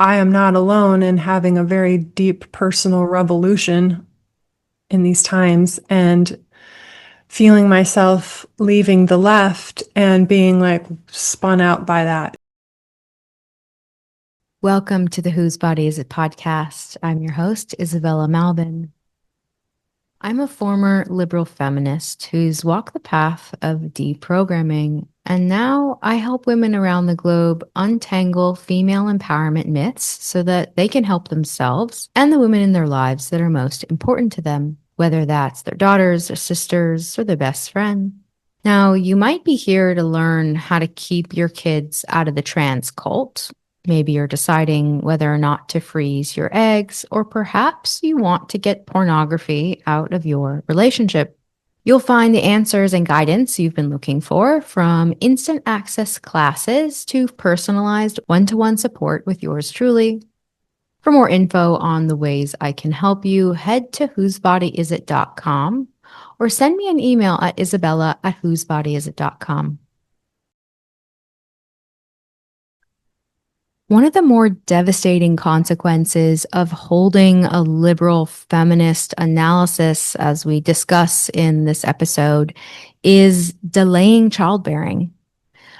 I am not alone in having a very deep personal revolution in these times and feeling myself leaving the left and being like spun out by that. Welcome to the Whose Body Is It podcast. I'm your host, Isabella Malvin. I'm a former liberal feminist who's walked the path of deprogramming, and now I help women around the globe untangle female empowerment myths so that they can help themselves and the women in their lives that are most important to them, whether that's their daughters, their sisters, or their best friend. Now, you might be here to learn how to keep your kids out of the trans cult. Maybe you're deciding whether or not to freeze your eggs, or perhaps you want to get pornography out of your relationship. You'll find the answers and guidance you've been looking for, from instant access classes to personalized one-to-one support with yours truly. For more info on the ways I can help you, head to whosebodyisit.com or send me an email at isabella@whosebodyisit.com. One of the more devastating consequences of holding a liberal feminist analysis, as we discuss in this episode, is delaying childbearing.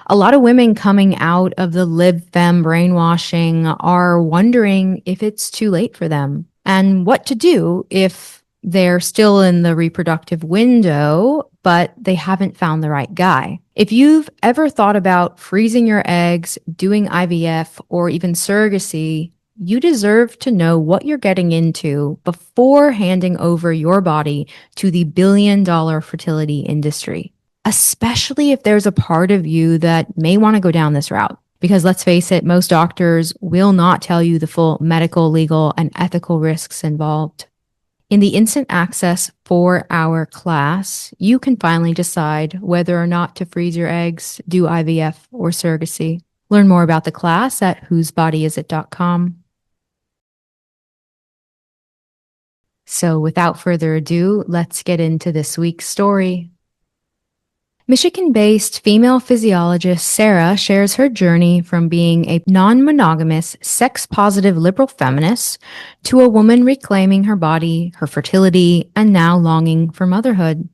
A lot of women coming out of the lib-fem brainwashing are wondering if it's too late for them and what to do if they're still in the reproductive window, but they haven't found the right guy. If you've ever thought about freezing your eggs, doing IVF, or even surrogacy, you deserve to know what you're getting into before handing over your body to the billion-dollar fertility industry, especially if there's a part of you that may want to go down this route. Because let's face it, most doctors will not tell you the full medical, legal, and ethical risks involved. In the Instant Access 4-hour class, you can finally decide whether or not to freeze your eggs, do IVF, or surrogacy. Learn more about the class at whosebodyisit.com. So without further ado, let's get into this week's story. Michigan-based female physiologist Sarah shares her journey from being a non-monogamous, sex-positive liberal feminist to a woman reclaiming her body, her fertility, and now longing for motherhood.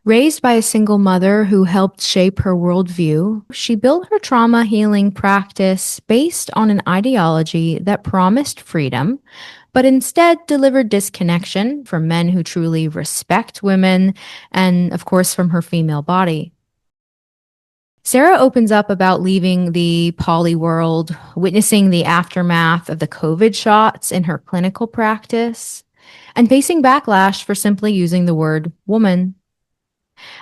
Raised by a single mother who helped shape her worldview, she built her trauma healing practice based on an ideology that promised freedom, but instead delivered disconnection from men who truly respect women and, of course, from her female body. Sarah opens up about leaving the poly world, witnessing the aftermath of the COVID shots in her clinical practice, and facing backlash for simply using the word woman.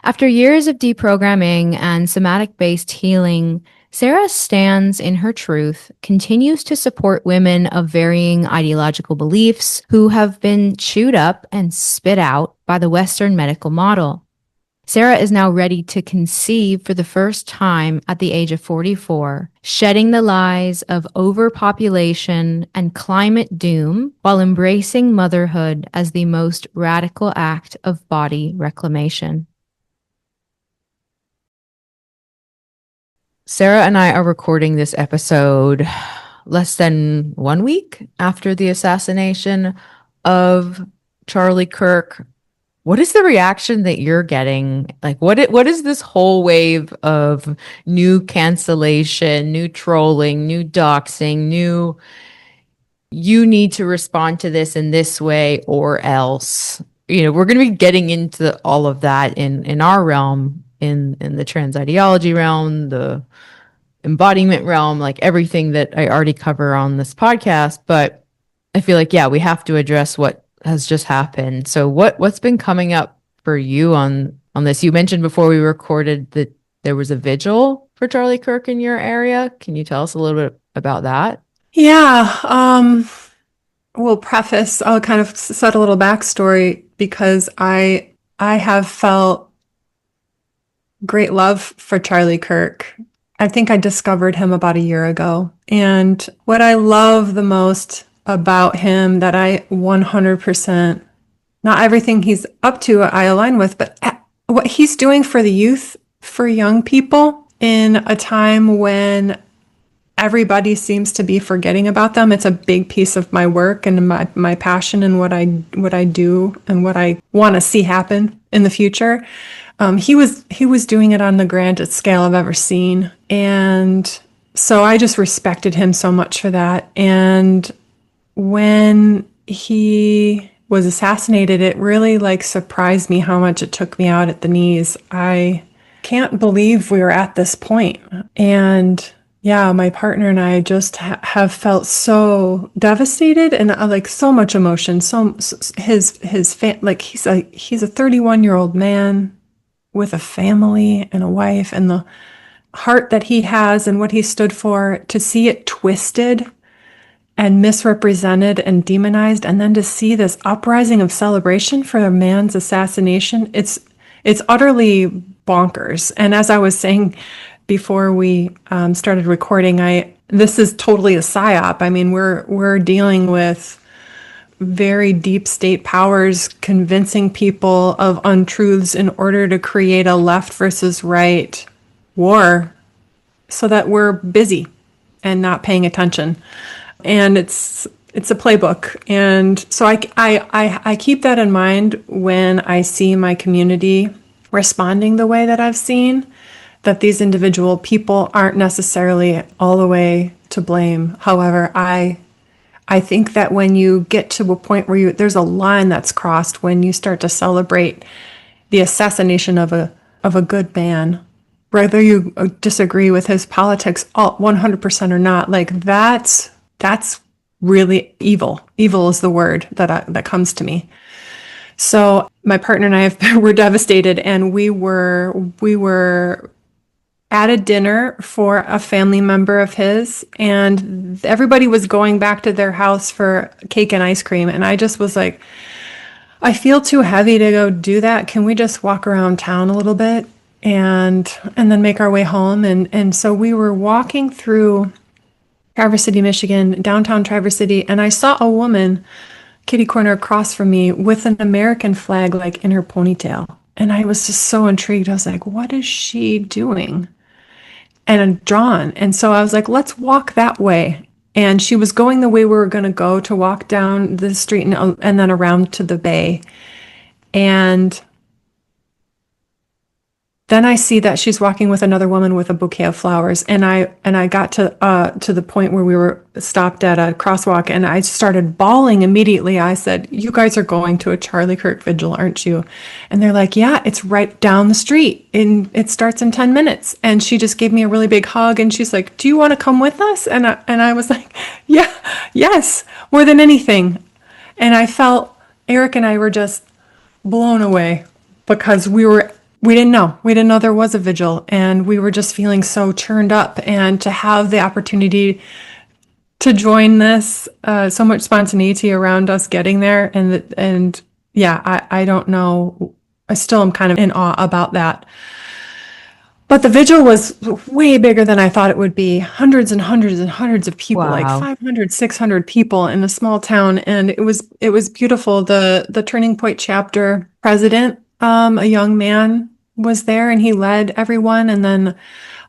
After years of deprogramming and somatic-based healing, Sarah stands in her truth, continues to support women of varying ideological beliefs who have been chewed up and spit out by the Western medical model. Sarah is now ready to conceive for the first time at the age of 44, shedding the lies of overpopulation and climate doom while embracing motherhood as the most radical act of body reclamation. Sarah and I are recording this episode less than 1 week after the assassination of Charlie Kirk. What is the reaction that you're getting? Like, what is this whole wave of new cancellation, new trolling, new doxing, new you need to respond to this in this way or else? You know, we're going to be getting into all of that in our realm, in the trans ideology realm, the embodiment realm, like everything that I already cover on this podcast. But I feel like, yeah, we have to address what has just happened. So what's been coming up for you on this? You mentioned before we recorded that there was a vigil for Charlie Kirk in your area. Can you tell us a little bit about that? Yeah, I'll kind of set a little backstory because I have felt great love for Charlie Kirk. I think I discovered him about a year ago. And what I love the most about him that I 100%, not everything he's up to I align with, but what he's doing for the youth, for young people in a time when everybody seems to be forgetting about them. It's a big piece of my work and my passion and what I do and what I want to see happen in the future. He was doing it on the grandest scale I've ever seen. And so I just respected him so much for that. And when he was assassinated, it really like surprised me how much it took me out at the knees. I can't believe we were at this point. And yeah, my partner and I just have felt so devastated and like so much emotion. So like he's a 31-year-old man with a family and a wife, and the heart that he has and what he stood for, to see it twisted and misrepresented and demonized, and then to see this uprising of celebration for a man's assassination, it's utterly bonkers. And as I was saying before we started recording, this is totally a psyop. I mean, we're dealing with very deep state powers convincing people of untruths in order to create a left versus right war so that we're busy and not paying attention. And it's a playbook. And so I keep that in mind when I see my community responding the way that I've seen, that these individual people aren't necessarily all the way to blame. However, I think that when you get to a point where there's a line that's crossed when you start to celebrate the assassination of a good man, whether you disagree with his politics 100% or not, like that's really evil. Evil is the word that comes to me. So my partner and I were devastated, and we were at a dinner for a family member of his, and everybody was going back to their house for cake and ice cream. And I just was like, I feel too heavy to go do that. Can we just walk around town a little bit and then make our way home? And so we were walking through Traverse City, Michigan, downtown Traverse City, and I saw a woman kitty corner across from me with an American flag like in her ponytail. And I was just so intrigued. I was like, what is she doing? And drawn. And so I was like, let's walk that way. And she was going the way we were going to go, to walk down the street and then around to the bay. And then I see that she's walking with another woman with a bouquet of flowers. And I got to the point where we were stopped at a crosswalk, and I started bawling immediately. I said, you guys are going to a Charlie Kirk vigil, aren't you? And they're like, yeah, it's right down the street, and it starts in 10 minutes. And she just gave me a really big hug, and she's like, do you want to come with us? And I was like, yeah, yes, more than anything. And I felt Eric and I were just blown away because we didn't know there was a vigil, and we were just feeling so churned up. And to have the opportunity to join this, so much spontaneity around us getting there, and yeah, I don't know, I still am kind of in awe about that. But the vigil was way bigger than I thought it would be. Hundreds and hundreds and hundreds of people, Wow. like 500, 600 people in a small town, and it was beautiful. The Turning Point chapter president, a young man, was there, and he led everyone, and then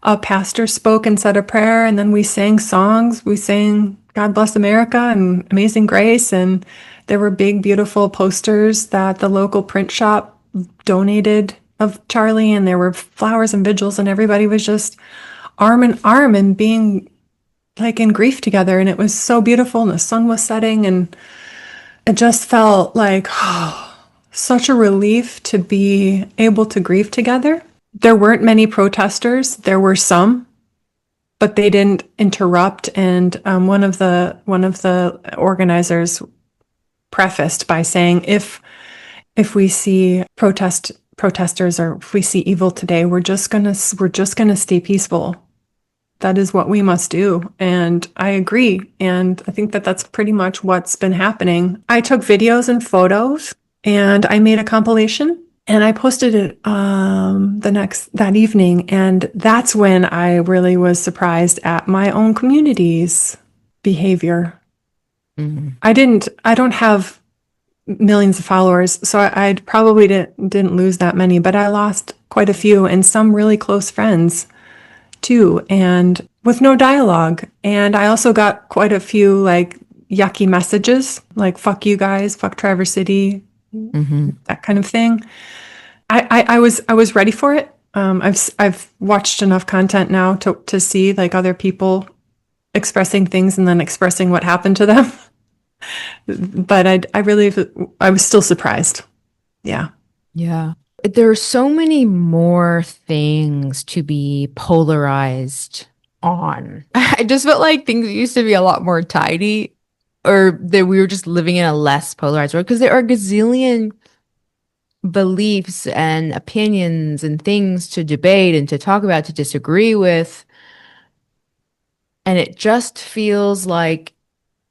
a pastor spoke and said a prayer, and then we sang songs. We sang God Bless America and Amazing Grace, and there were big, beautiful posters that the local print shop donated of Charlie, and there were flowers and vigils, and everybody was just arm in arm and being like in grief together, and it was so beautiful, and the sun was setting, and it just felt like such a relief to be able to grieve together. There weren't many protesters. There were some, but they didn't interrupt. And one of the organizers prefaced by saying, if we see protesters, or if we see evil today, we're just gonna stay peaceful. That is what we must do. And I agree. And I think that that's pretty much what's been happening. I took videos and photos, and I made a compilation, and I posted it that evening. And that's when I really was surprised at my own community's behavior. Mm-hmm. I don't have millions of followers, so I probably didn't lose that many, but I lost quite a few, and some really close friends too. And with no dialogue. And I also got quite a few like yucky messages, like "fuck you guys," "fuck Traverse City," Mm-hmm. that kind of thing. I was ready for it. I've watched enough content now to see like other people expressing things and then expressing what happened to them. But I was still surprised. Yeah. Yeah. There are so many more things to be polarized on. I just felt like things used to be a lot more tidy, or that we were just living in a less polarized world because there are gazillion beliefs and opinions and things to debate and to talk about, to disagree with. And it just feels like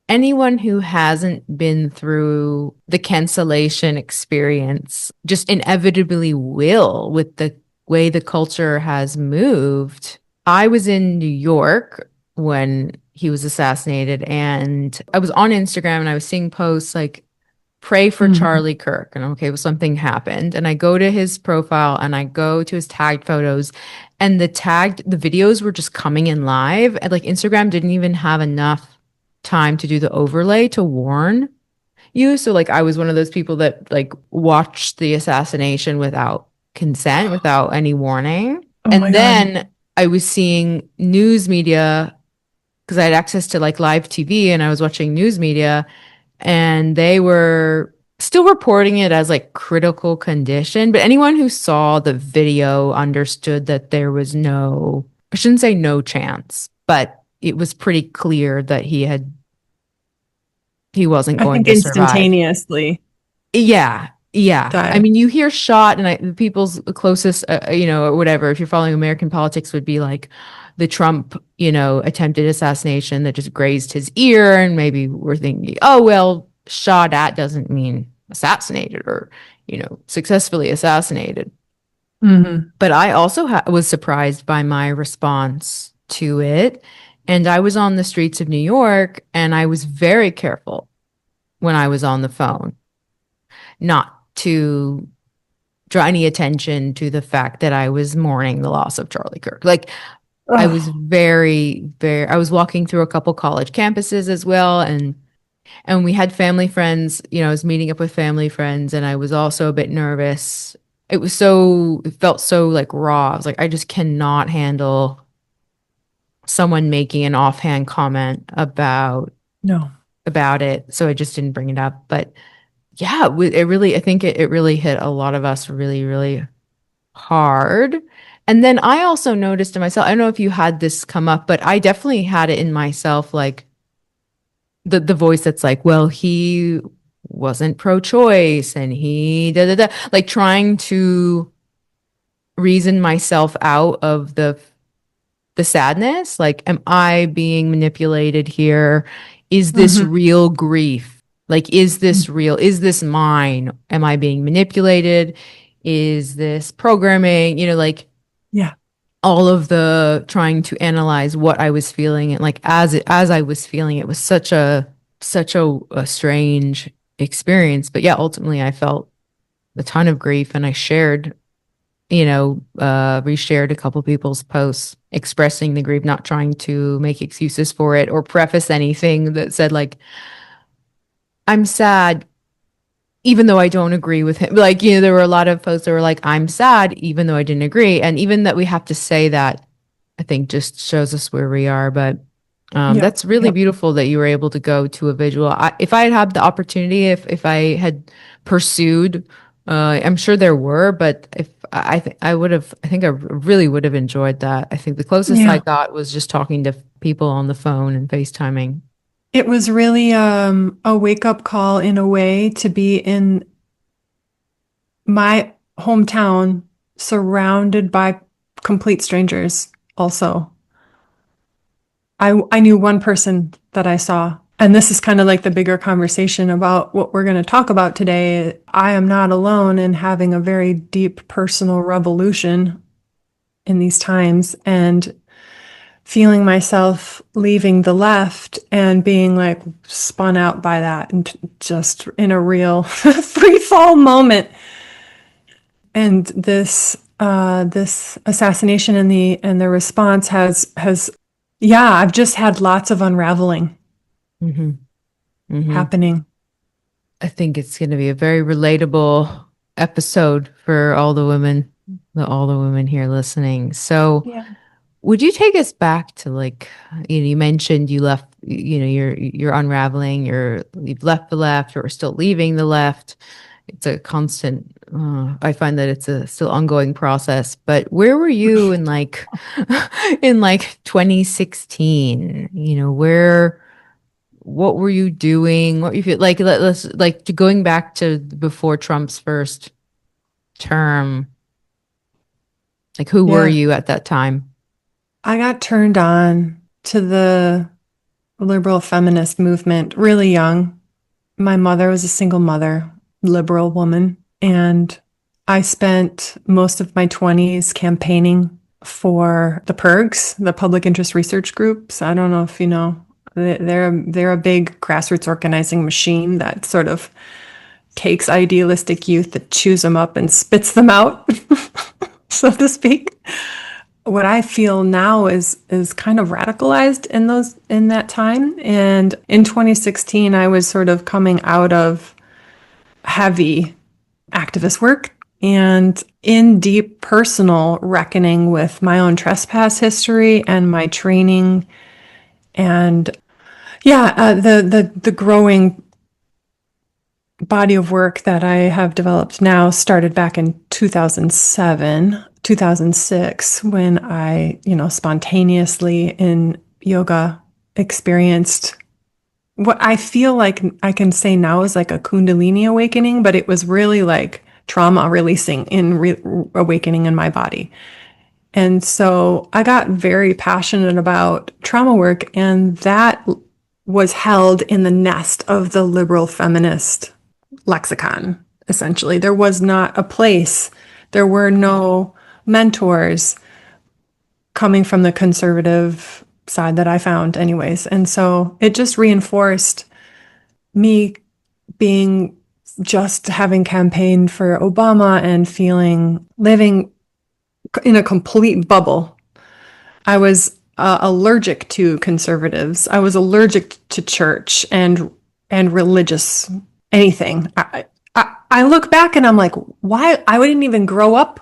anyone who hasn't been through the cancellation experience just inevitably will with the way the culture has moved. I was in New York when he was assassinated, and I was on Instagram and I was seeing posts like, pray for Mhm. Charlie Kirk. And okay, well, something happened. And I go to his profile and I go to his tagged photos, and the videos were just coming in live. And like Instagram didn't even have enough time to do the overlay to warn you. So like I was one of those people that like watched the assassination without consent, without any warning. Oh my And God. then I was seeing news media because I had access to like live TV, and I was watching news media, and they were still reporting it as like critical condition. But anyone who saw the video understood that there was no, I shouldn't say no chance, but it was pretty clear that he wasn't I going think to survive. instantaneously Yeah, yeah. I died. mean, you hear shot, and the people's closest, or whatever, if you're following American politics, would be like the Trump, attempted assassination that just grazed his ear, and maybe we're thinking, oh well, shot at doesn't mean assassinated or, successfully assassinated. Hmm. But I also was surprised by my response to it, and I was on the streets of New York, and I was very careful when I was on the phone not to draw any attention to the fact that I was mourning the loss of Charlie Kirk. Like I was Oh, I was walking through a couple college campuses as well, and we had family friends, I was meeting up with family friends, and I was also a bit nervous. It felt so like raw. I was like, I just cannot handle someone making an offhand comment no. about it. So I just didn't bring it up. But yeah, it really, I think it really hit a lot of us really, really hard. And then I also noticed in myself, I don't know if you had this come up, but I definitely had it in myself, like the voice that's like, well, he wasn't pro-choice and he da da da, like trying to reason myself out of the sadness. Like, am I being manipulated here? Is this Hmm. real grief? Like, is this real? Is this mine? Am I being manipulated? Is this programming? Like Yeah. all of the trying to analyze what I was feeling, and like as I was feeling, it was such a strange experience. But yeah, ultimately I felt a ton of grief, and I shared, reshared a couple people's posts expressing the grief, not trying to make excuses for it or preface anything that said like, I'm sad even though I don't agree with him. Like, there were a lot of posts that were like, I'm sad even though I didn't agree. And even that we have to say that, I think just shows us where we are. But Yep. that's really Yep. beautiful that you were able to go to a visual. If I had had the opportunity, if I had pursued, I'm sure there were, but if I think I would have, I think I really would have enjoyed that. I think the closest I Yeah. got was just talking to people on the phone and FaceTiming. It was really a wake up call in a way to be in my hometown surrounded by complete strangers also. I knew one person that I saw. And this is kind of like the bigger conversation about what we're going to talk about today. I am not alone in having a very deep personal revolution in these times and feeling myself leaving the left and being like spun out by that and just in a real free fall moment. And this assassination and the response has Yeah, I've just had lots of unraveling Mm-hmm. Mm-hmm. happening. I think it's going to be a very relatable episode for all the women here listening. So, Yeah. would you take us back to like, you mentioned you left, you're unraveling, you've left the left or still leaving the left. It's a constant, I find that it's a still ongoing process. But where were you in like, in like 2016? What were you doing? What you feel like, let's like going back to before Trump's first term, like who were Yeah. you at that time? I got turned on to the liberal feminist movement really young. My mother was a single mother, liberal woman, and I spent most of my 20s campaigning for the PIRGs, the public interest research groups. I don't know if you know, they're a big grassroots organizing machine that sort of takes idealistic youth that chews them up and spits them out, so to speak. What I feel now is kind of radicalized in that time. And in 2016, I was sort of coming out of heavy activist work and in deep personal reckoning with my own trespass history and my training and the growing body of work that I have developed now started back in 2007, 2006, when I, spontaneously in yoga experienced what I feel like I can say now is like a Kundalini awakening, but it was really like trauma releasing awakening in my body. And so I got very passionate about trauma work, and that was held in the nest of the liberal feminist lexicon, essentially. There was not a place, there were no mentors coming from the conservative side that I found, anyways. And so it just reinforced me being just having campaigned for Obama and living in a complete bubble. I was allergic to conservatives. I was allergic to church and religious anything. I look back and I'm like, why? I wouldn't even grow up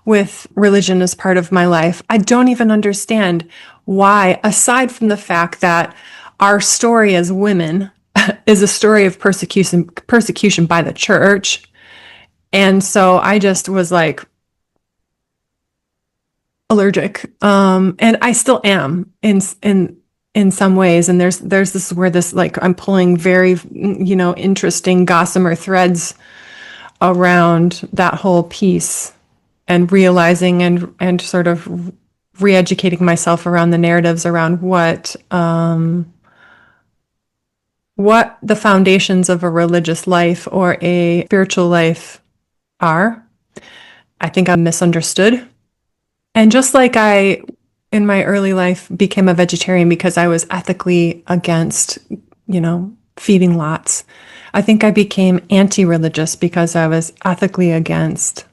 with religion as part of my life. I don't even understand why, aside from the fact that our story as women is a story of persecution by the church. And so I just was like allergic. And I still am in some ways. And there's this where this like I'm pulling very, interesting gossamer threads around that whole piece and realizing and sort of re-educating myself around the narratives around what the foundations of a religious life or a spiritual life are. I think I'm misunderstood. And just like I, in my early life, became a vegetarian because I was ethically against, feeding lots, I think I became anti-religious because I was ethically against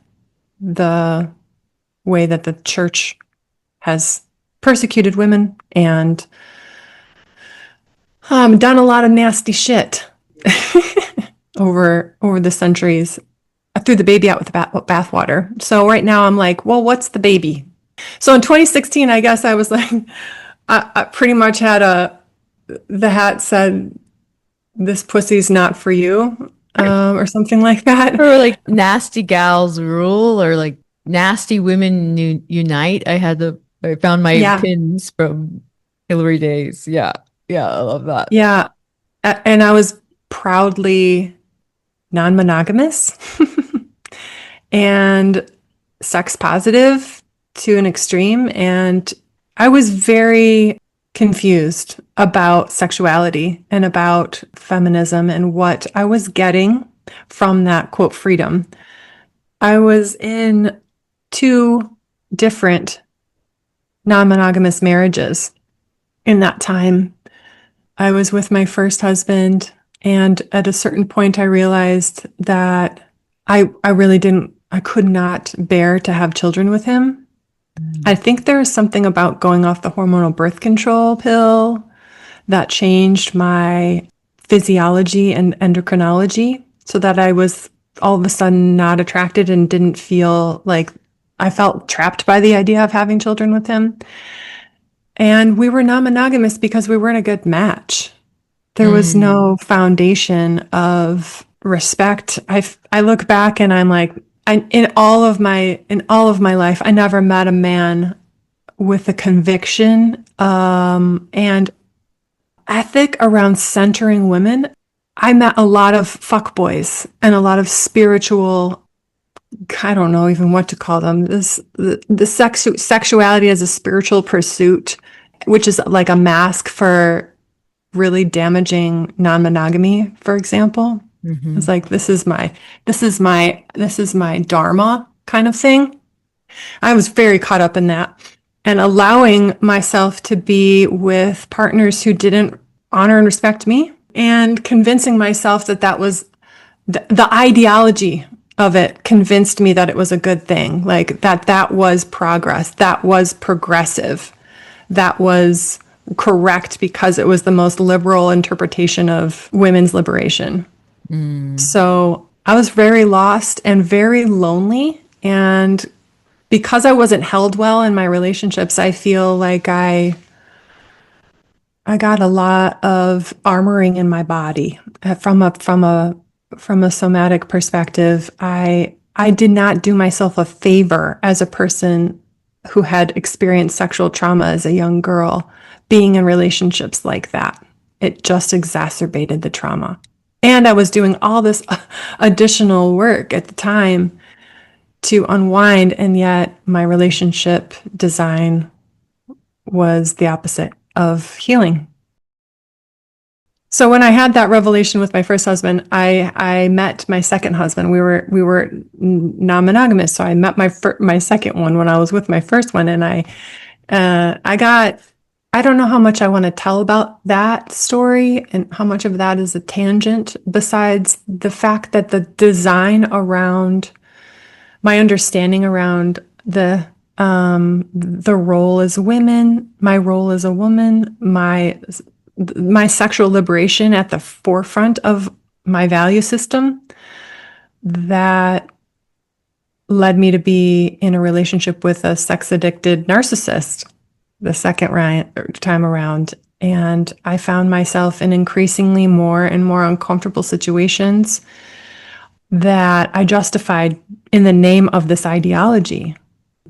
the way that the church has persecuted women and done a lot of nasty shit over the centuries. I threw the baby out with the bathwater. So right now I'm like, well, what's the baby? So in 2016, I guess I was like, I pretty much had the hat said, "This pussy's not for you," or something like that. Or like nasty gals rule or like nasty women unite. I found my Yeah, pins from Hillary days. Yeah. Yeah. I love that. yeah, and I was proudly non-monogamous and sex positive to an extreme. And I was very confused about sexuality and about feminism and what I was getting from that quote freedom. I was in two different non-monogamous marriages in that time. I was with my first husband, and at a certain point, I realized that I could not bear to have children with him. I think there is something about going off the hormonal birth control pill that changed my physiology and endocrinology so that I was all of a sudden not attracted and didn't feel like I felt trapped by the idea of having children with him. And we were non-monogamous because we weren't a good match. There was no foundation of respect. I look back and I'm like, in all of my life, I never met a man with a conviction and ethic around centering women. I met a lot of fuckboys and a lot of spiritual, I don't know even what to call them. Sexuality as a spiritual pursuit, which is like a mask for really damaging non-monogamy, for example. It's like this is my dharma kind of thing. I was very caught up in that and allowing myself to be with partners who didn't honor and respect me and convincing myself that that was the ideology of it convinced me that it was a good thing, like that was progress, that was progressive, that was correct because it was the most liberal interpretation of women's liberation. So I was very lost and very lonely. And because I wasn't held well in my relationships, I feel like I got a lot of armoring in my body from a somatic perspective. I did not do myself a favor as a person who had experienced sexual trauma as a young girl, being in relationships like that. It just exacerbated the trauma. And I was doing all this additional work at the time to unwind, and yet my relationship design was the opposite of healing. So when I had that revelation with my first husband, I met my second husband. We were non-monogamous, so I met my second one when I was with my first one, and I don't know how much I want to tell about that story and how much of that is a tangent, besides the fact that the design around my understanding around the role as women, my role as a woman, my sexual liberation at the forefront of my value system, that led me to be in a relationship with a sex addicted narcissist the second time around. And I found myself in increasingly more and more uncomfortable situations that I justified in the name of this ideology,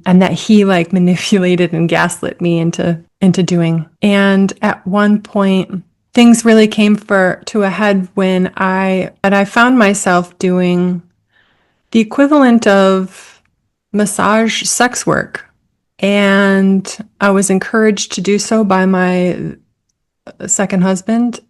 and that he like manipulated and gaslit me into doing. And at one point, things really came to a head when I found myself doing the equivalent of massage sex work. And I was encouraged to do so by my second husband.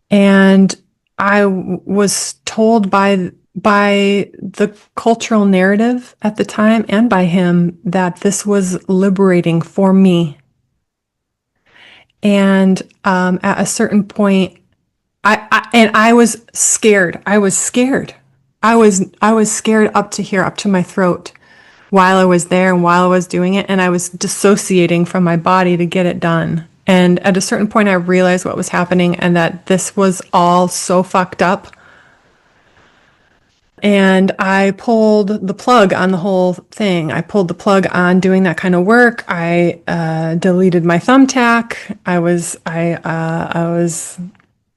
And I was told by the cultural narrative at the time and by him that this was liberating for me. And at a certain point, I was scared. I was scared. I was scared up to here, up to my throat, while I was there and while I was doing it, and I was dissociating from my body to get it done. And at a certain point, I realized what was happening and that this was all so fucked up. And I pulled the plug on the whole thing. I pulled the plug on doing that kind of work. I deleted my thumbtack.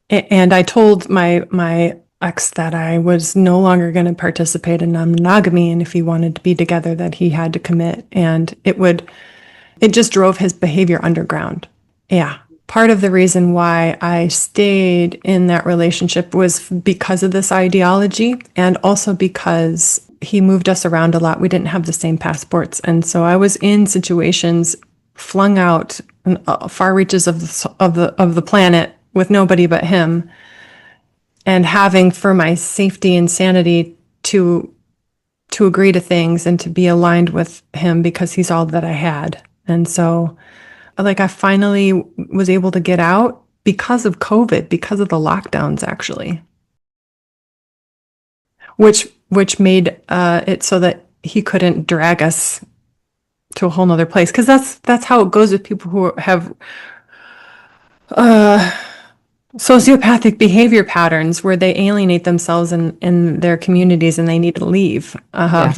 And I told my ex that I was no longer going to participate in non-monogamy, and if he wanted to be together, that he had to commit. And it just drove his behavior underground. Yeah. Part of the reason why I stayed in that relationship was because of this ideology, and also because he moved us around a lot. We didn't have the same passports. And so I was in situations flung out in far reaches of the planet with nobody but him, and having, for my safety and sanity, to agree to things and to be aligned with him because he's all that I had. And so like I finally was able to get out because of COVID, because of the lockdowns, actually, which made it so that he couldn't drag us to a whole nother place. Because that's how it goes with people who have uh, sociopathic behavior patterns where they alienate themselves in their communities and they need to leave. Yeah.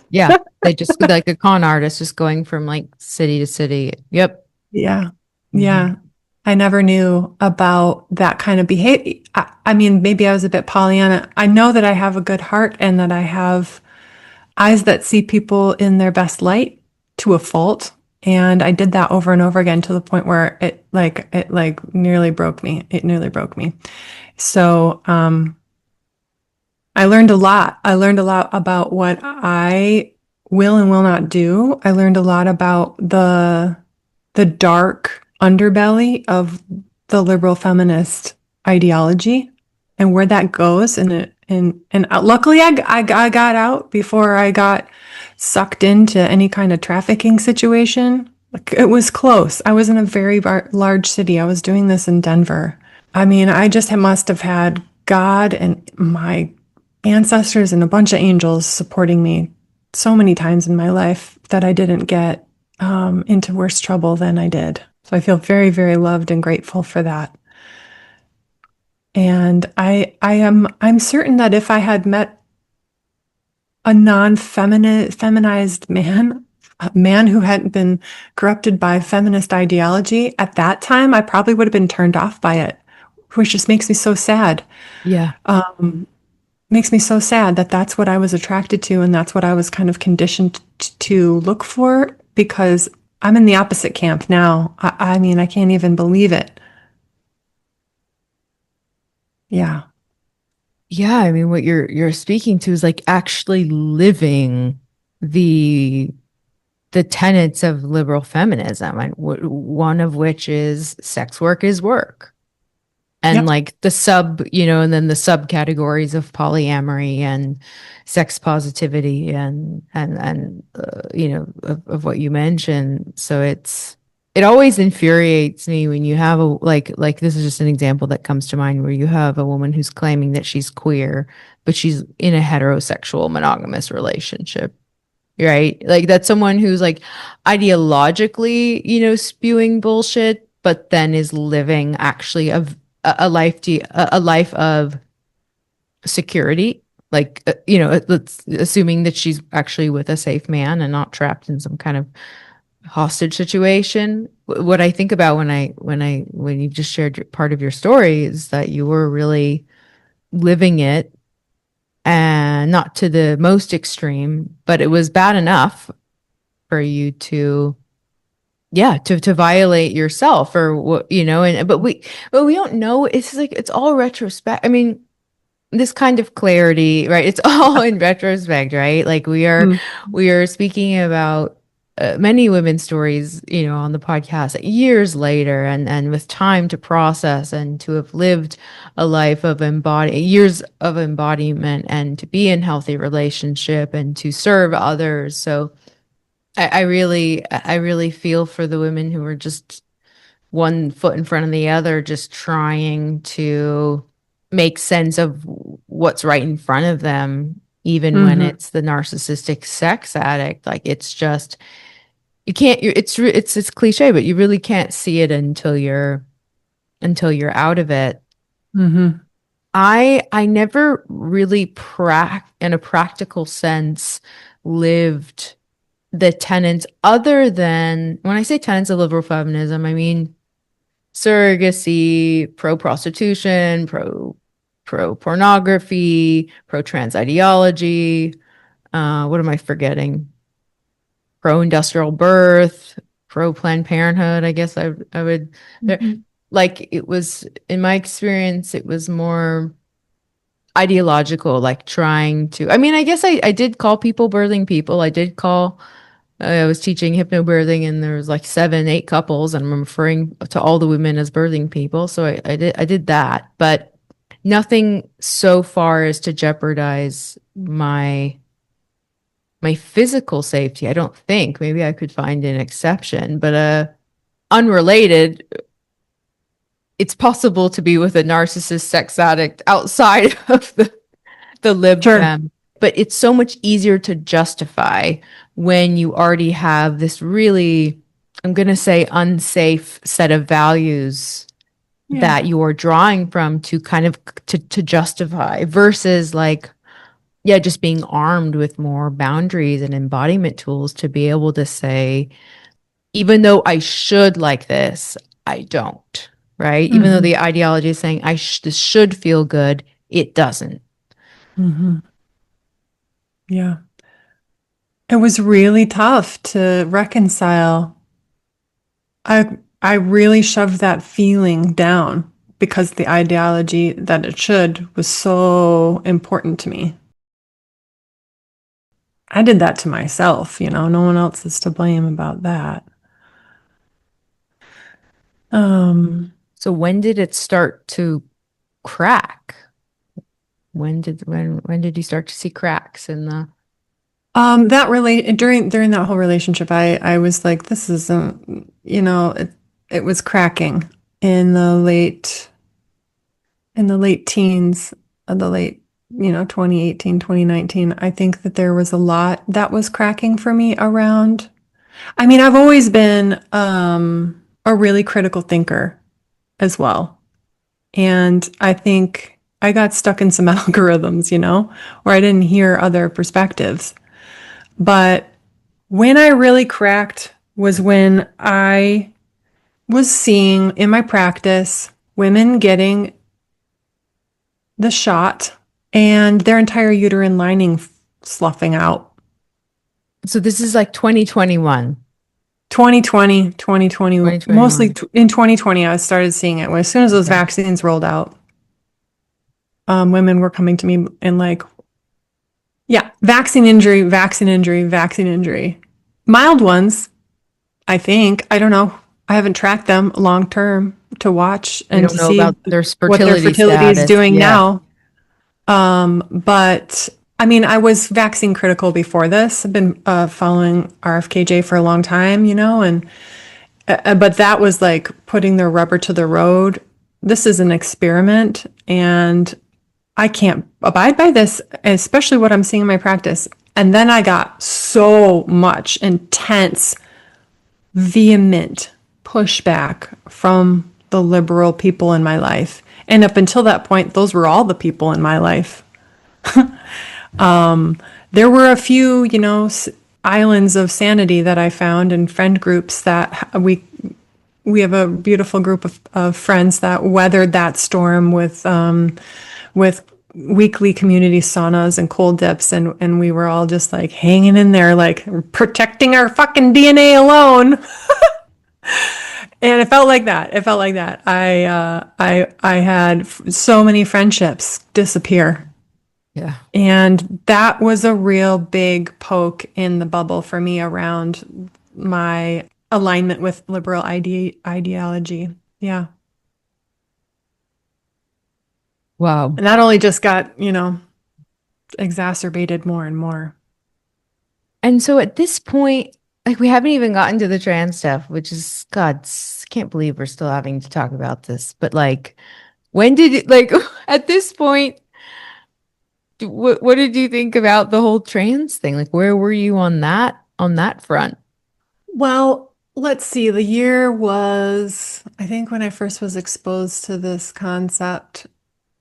Yeah. They just like a con artist just going from like city to city. Yep. Yeah. Mhm. Yeah. I never knew about that kind of behavior. I mean, maybe I was a bit Pollyanna. I know that I have a good heart and that I have eyes that see people in their best light to a fault. And I did that over and over again to the point where it nearly broke me. It nearly broke me. So, I learned a lot. I learned a lot about what I will and will not do. I learned a lot about the dark underbelly of the liberal feminist ideology and where that goes. And luckily, I got out before I got sucked into any kind of trafficking situation. Like, it was close. I was in a very large city. I was doing this in Denver. I mean, I just must have had God and my ancestors and a bunch of angels supporting me so many times in my life that I didn't get into worse trouble than I did. So I feel very, very loved and grateful for that. And I'm certain that if I had met a feminized man, a man who hadn't been corrupted by feminist ideology at that time, I probably would have been turned off by it, which just makes me so sad. Yeah. Makes me so sad that that's what I was attracted to and that's what I was kind of conditioned to look for, because I'm in the opposite camp now. I mean, I can't even believe it. Yeah. Yeah, I mean what you're speaking to is like actually living the the tenets of liberal feminism, and one of which is sex work is work. And Yep. like the sub, and then the subcategories of polyamory and sex positivity and of what you mentioned. So it always infuriates me when you have a like this is just an example that comes to mind where you have a woman who's claiming that she's queer, but she's in a heterosexual monogamous relationship. Right? Like that's someone who's like ideologically, spewing bullshit, but then is living actually a life a life of security. Like let's assuming that she's actually with a safe man and not trapped in some kind of hostage situation. What I think about when you just shared part of your story is that you were really living it, and not to the most extreme, but it was bad enough for you to to violate yourself or what, and but we don't know. It's like it's all retrospect. I mean, this kind of clarity, right? It's all in retrospect, right? Like Mm. we are speaking about many women's stories, on the podcast years later, and with time to process and to have lived a life of years of embodiment and to be in healthy relationship and to serve others. So I really feel for the women who are just one foot in front of the other, just trying to make sense of what's right in front of them, even when Hmm. it's the narcissistic sex addict. Like it's just you can't. It's cliche, but you really can't see it until you're out of it. Hmm. I never really in a practical sense lived the tenets other than when I say tenets of liberal feminism, I mean surrogacy, pro prostitution, pro pornography, pro trans ideology. What am I forgetting? Pro industrial birth, pro Planned Parenthood. I guess I would Hmm. like it was in my experience. It was more ideological, like trying to. I mean, I guess I did call people birthing people. I did call. I was teaching hypnobirthing, and there was like 7, 8 couples, and I'm referring to all the women as birthing people. So I did that, but nothing so far as to jeopardize my physical safety. I don't think. Maybe I could find an exception, but unrelated. It's possible to be with a narcissist sex addict outside of the lib Sure. fem. but it's so much easier to justify when you already have this really, I'm going to say, unsafe set of values Yeah. that you're drawing from to kind of to justify versus like, yeah, just being armed with more boundaries and embodiment tools to be able to say, even though I should like this, I don't, right? Even though Hmm. the ideology is saying this should feel good, it doesn't. Hmm. Yeah. It was really tough to reconcile. I really shoved that feeling down because the ideology that it should was so important to me. I did that to myself, no one else is to blame about that. Um, So when did it start to crack? When did you start to see cracks in the that relate during that whole relationship, I was like, this isn't, it was cracking in the late teens, the late, 2018, 2019. I think that there was a lot that was cracking for me around. I mean, I've always been a really critical thinker as well. And I think I got stuck in some algorithms, where I didn't hear other perspectives. But when I really cracked was when I was seeing in my practice women getting the shot and their entire uterine lining sloughing out. So this is like 2021, 2020, 2020, mostly 2021. in 2020, I started seeing it. As soon as those Okay. vaccines rolled out, women were coming to me and like, yeah, vaccine injury, vaccine injury, vaccine injury. Mild ones, I think. I don't know. I haven't tracked them long term to watch We and don't to know see about their what their fertility fertility is status. doing Yeah. now. But I mean, I was vaccine critical before this. I've been following RFKJ for a long time, and but that was like putting the rubber to the road. This is an experiment, and I can't abide by this, especially what I'm seeing in my practice. And then I got so much intense, vehement pushback from the liberal people in my life. And up until that point, those were all the people in my life. There were a few, islands of sanity that I found in friend groups that we have a beautiful group of friends that weathered that storm with weekly community saunas and cold dips, and we were all just like hanging in there, like protecting our fucking DNA alone. And it felt like that. It felt like that. I had so many friendships disappear. Yeah. And that was a real big poke in the bubble for me around my alignment with liberal ideology. Yeah. Wow. And that only just got, exacerbated more and more. And so at this point, like we haven't even gotten to the trans stuff, which is God, can't believe we're still having to talk about this. But like, when did it like at this point, what did you think about the whole trans thing? Like, where were you on that front? Well, let's see. The year was, I think, when I first was exposed to this concept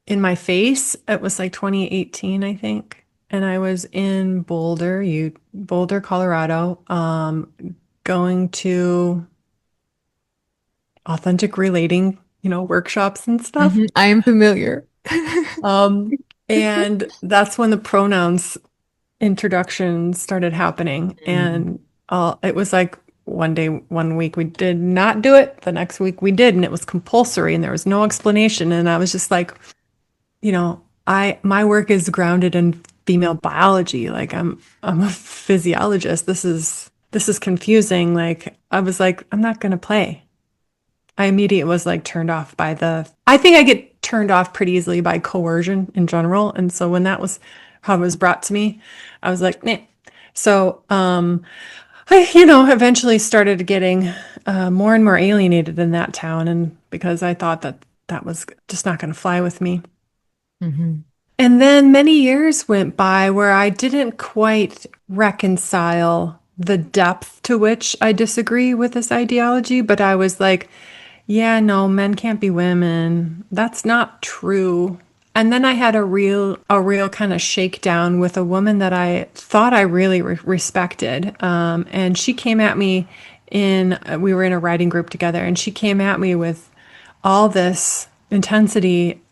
in my face, it was like 2018, I think. And I was in Boulder, Colorado, going to authentic relating, workshops and stuff. I am familiar. Um, and that's when the pronouns introduction started happening. Mm. And it was like one day, one week we did not do it. The next week we did, and it was compulsory and there was no explanation. And I was just like, my work is grounded in female biology. Like I'm a physiologist. This is confusing. Like I was like, I'm not gonna play. I immediately was like turned off by I think I get turned off pretty easily by coercion in general. And so when that was how it was brought to me, I was like, nah. So, I, eventually started getting more and more alienated in that town. And because I thought that was just not going to fly with me. Mhm. And then many years went by where I didn't quite reconcile the depth to which I disagree with this ideology, but I was like, yeah, no, men can't be women. That's not true. And then I had a real kind of shakedown with a woman that I thought I really respected. And she came at me we were in a writing group together, and she came at me with all this intensity,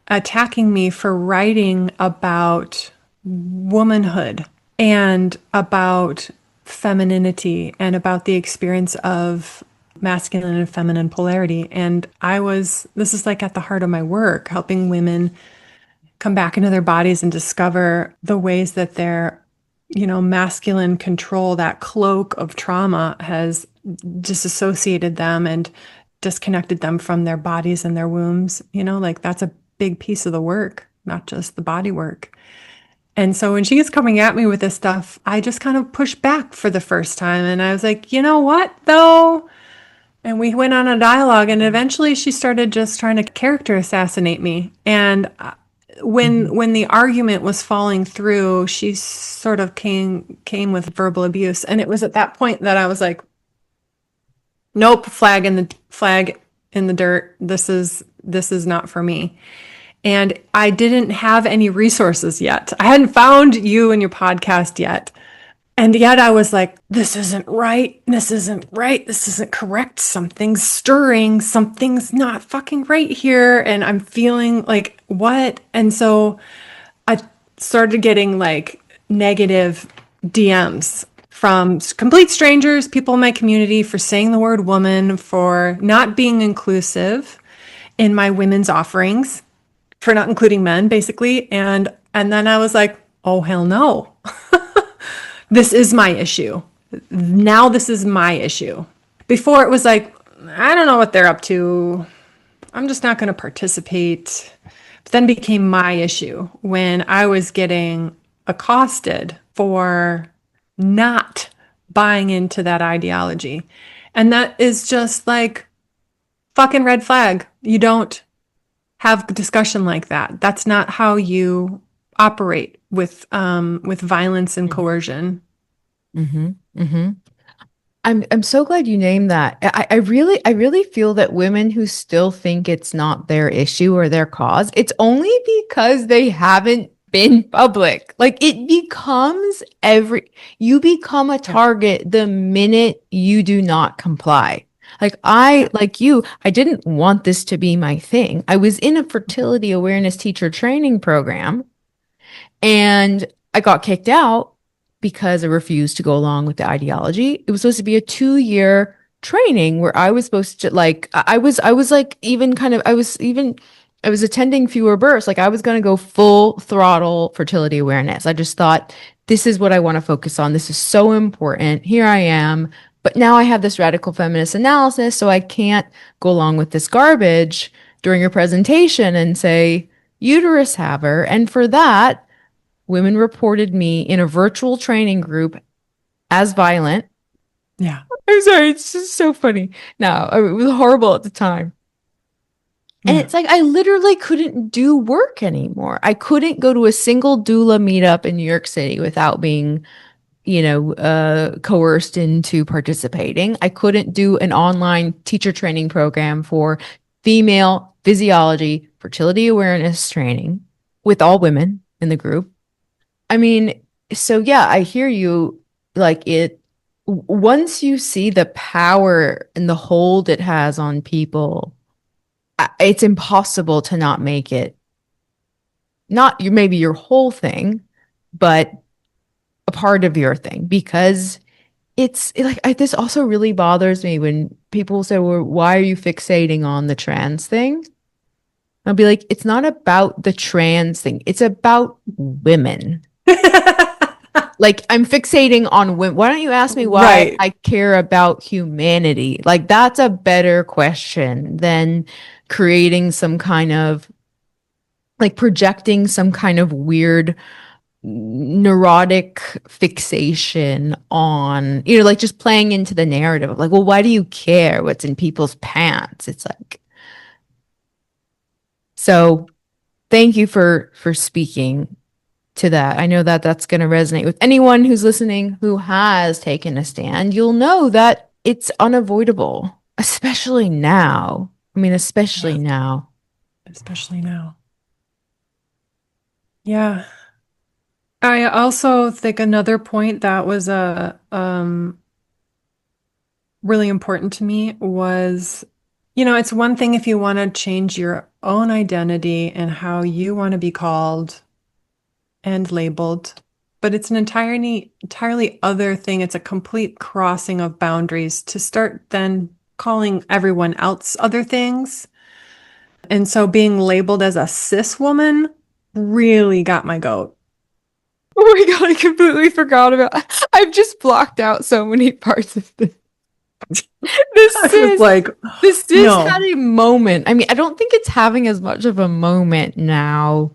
attacking me for writing about womanhood and about femininity and about the experience of masculine and feminine polarity. And this is like at the heart of my work, helping women come back into their bodies and discover the ways that their, masculine control, that cloak of trauma, has disassociated them and disconnected them from their bodies and their wombs. Like that's a big piece of the work, not just the body work. And so when she was coming at me with this stuff, I just kind of pushed back for the first time. And I was like, you know what, though? And we went on a dialogue, and eventually she started just trying to character assassinate me. And when the argument was falling through, she sort of came with verbal abuse. And it was at that point that I was like, nope, flag in the dirt. This is not for me. And I didn't have any resources yet. I hadn't found you and your podcast yet. And yet I was like, this isn't right. This isn't right. This isn't correct. Something's stirring. Something's not fucking right here. And I'm feeling like, what? And so I started getting like negative DMs from complete strangers, people in my community, for saying the word woman, for not being inclusive in my women's offerings, for not including men, basically. And then I was like, oh, hell no. This is my issue. Now this is my issue. Before it was like, I don't know what they're up to. I'm just not going to participate. But then became my issue when I was getting accosted for not buying into that ideology. And that is just like fucking red flag. You don't have discussion like that. That's not how you operate with violence and coercion. Mm-hmm. Mm-hmm. I'm so glad you named that. I really feel that women who still think it's not their issue or their cause, it's only because they haven't been public. Like you become a target the minute you do not comply. Like you, I didn't want this to be my thing. I was in a fertility awareness teacher training program, and I got kicked out because I refused to go along with the ideology. It was supposed to be a 2-year training where I was supposed to I was attending fewer births. Like I was going to go full throttle fertility awareness. I just thought, this is what I want to focus on. This is so important. Here I am. But now I have this radical feminist analysis, so I can't go along with this garbage during your presentation and say uterus haver. And for that, women reported me in a virtual training group as violent. Yeah. I'm sorry, it's just so funny. No, it was horrible at the time. And it's like I literally couldn't do work anymore. I couldn't go to a single doula meetup in New York City without being, coerced into participating. I couldn't do an online teacher training program for female physiology, fertility awareness training with all women in the group. I mean, so yeah, I hear you. Once you see the power and the hold it has on people, it's impossible to not make it not maybe your whole thing, but a part of your thing, because this also really bothers me when people say, well, why are you fixating on the trans thing? I'll be like, it's not about the trans thing. It's about women. Like I'm fixating on women. Why don't you ask me why I care about humanity? Like that's a better question than creating some kind of projecting some kind of weird neurotic fixation on, just playing into the narrative of like, well, why do you care what's in people's pants? It's like, so thank you for speaking to that. I know that that's going to resonate with anyone who's listening who has taken a stand. You'll know that it's unavoidable, especially now. I mean, especially Yeah, now. especially now. Yeah. I also think another point that was really important to me was, it's one thing if you want to change your own identity and how you want to be called and labeled, but it's an entirely other thing. It's a complete crossing of boundaries to start then calling everyone else other things. And so being labeled as a cis woman really got my goat. Oh my God, I completely forgot about I've just blocked out so many parts of this. The I was sis, like, the sis had no. a moment. I mean, I don't think it's having as much of a moment now,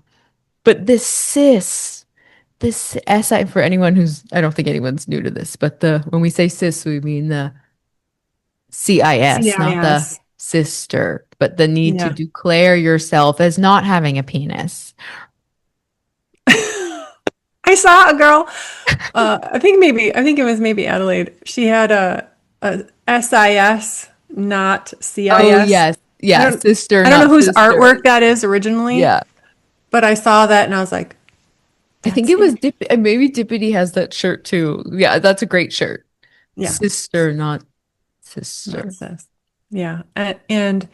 but this SI for anyone who's, I don't think anyone's new to this, but when we say cis, we mean the CIS, not the CIS. sister, but the need to Yeah. declare yourself as not having a penis. I saw a girl. I think it was maybe Adelaide. She had a SIS, not Oh, CIS. yes. I Yeah. don't Sister, I don't know not whose sister. artwork that is originally, Yeah. but I saw that and I was like, I think that's it was it. Dip, and maybe Dippity has that shirt too. Yeah, that's a great shirt. Yeah, Sister, not not sister. cis. Yeah, and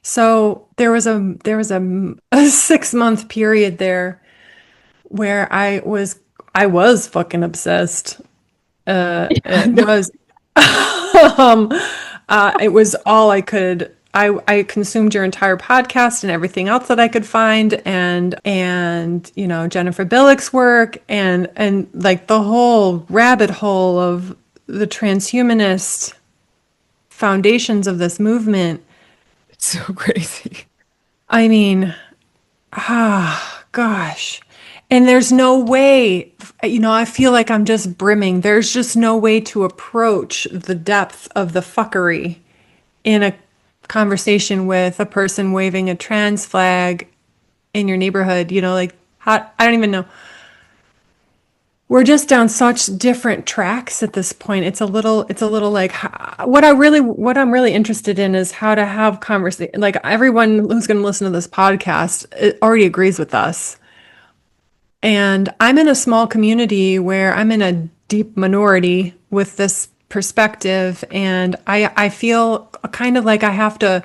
so there was a 6 month period there where I was fucking obsessed. I It know. was um, it was all I could. I consumed your entire podcast and everything else that I could find, and Jennifer Billick's work, and like the whole rabbit hole of the transhumanist foundations of this movement. It's so crazy. I mean, gosh. And there's no way, I feel like I'm just brimming. There's just no way to approach the depth of the fuckery in a conversation with a person waving a trans flag in your neighborhood. Like, how, I don't even know. We're just down such different tracks at this point. It's a little like what I'm really interested in is how to have conversation. Like everyone who's going to listen to this podcast it already agrees with us. And I'm in a small community where I'm in a deep minority with this perspective. And I feel kind of like I have to,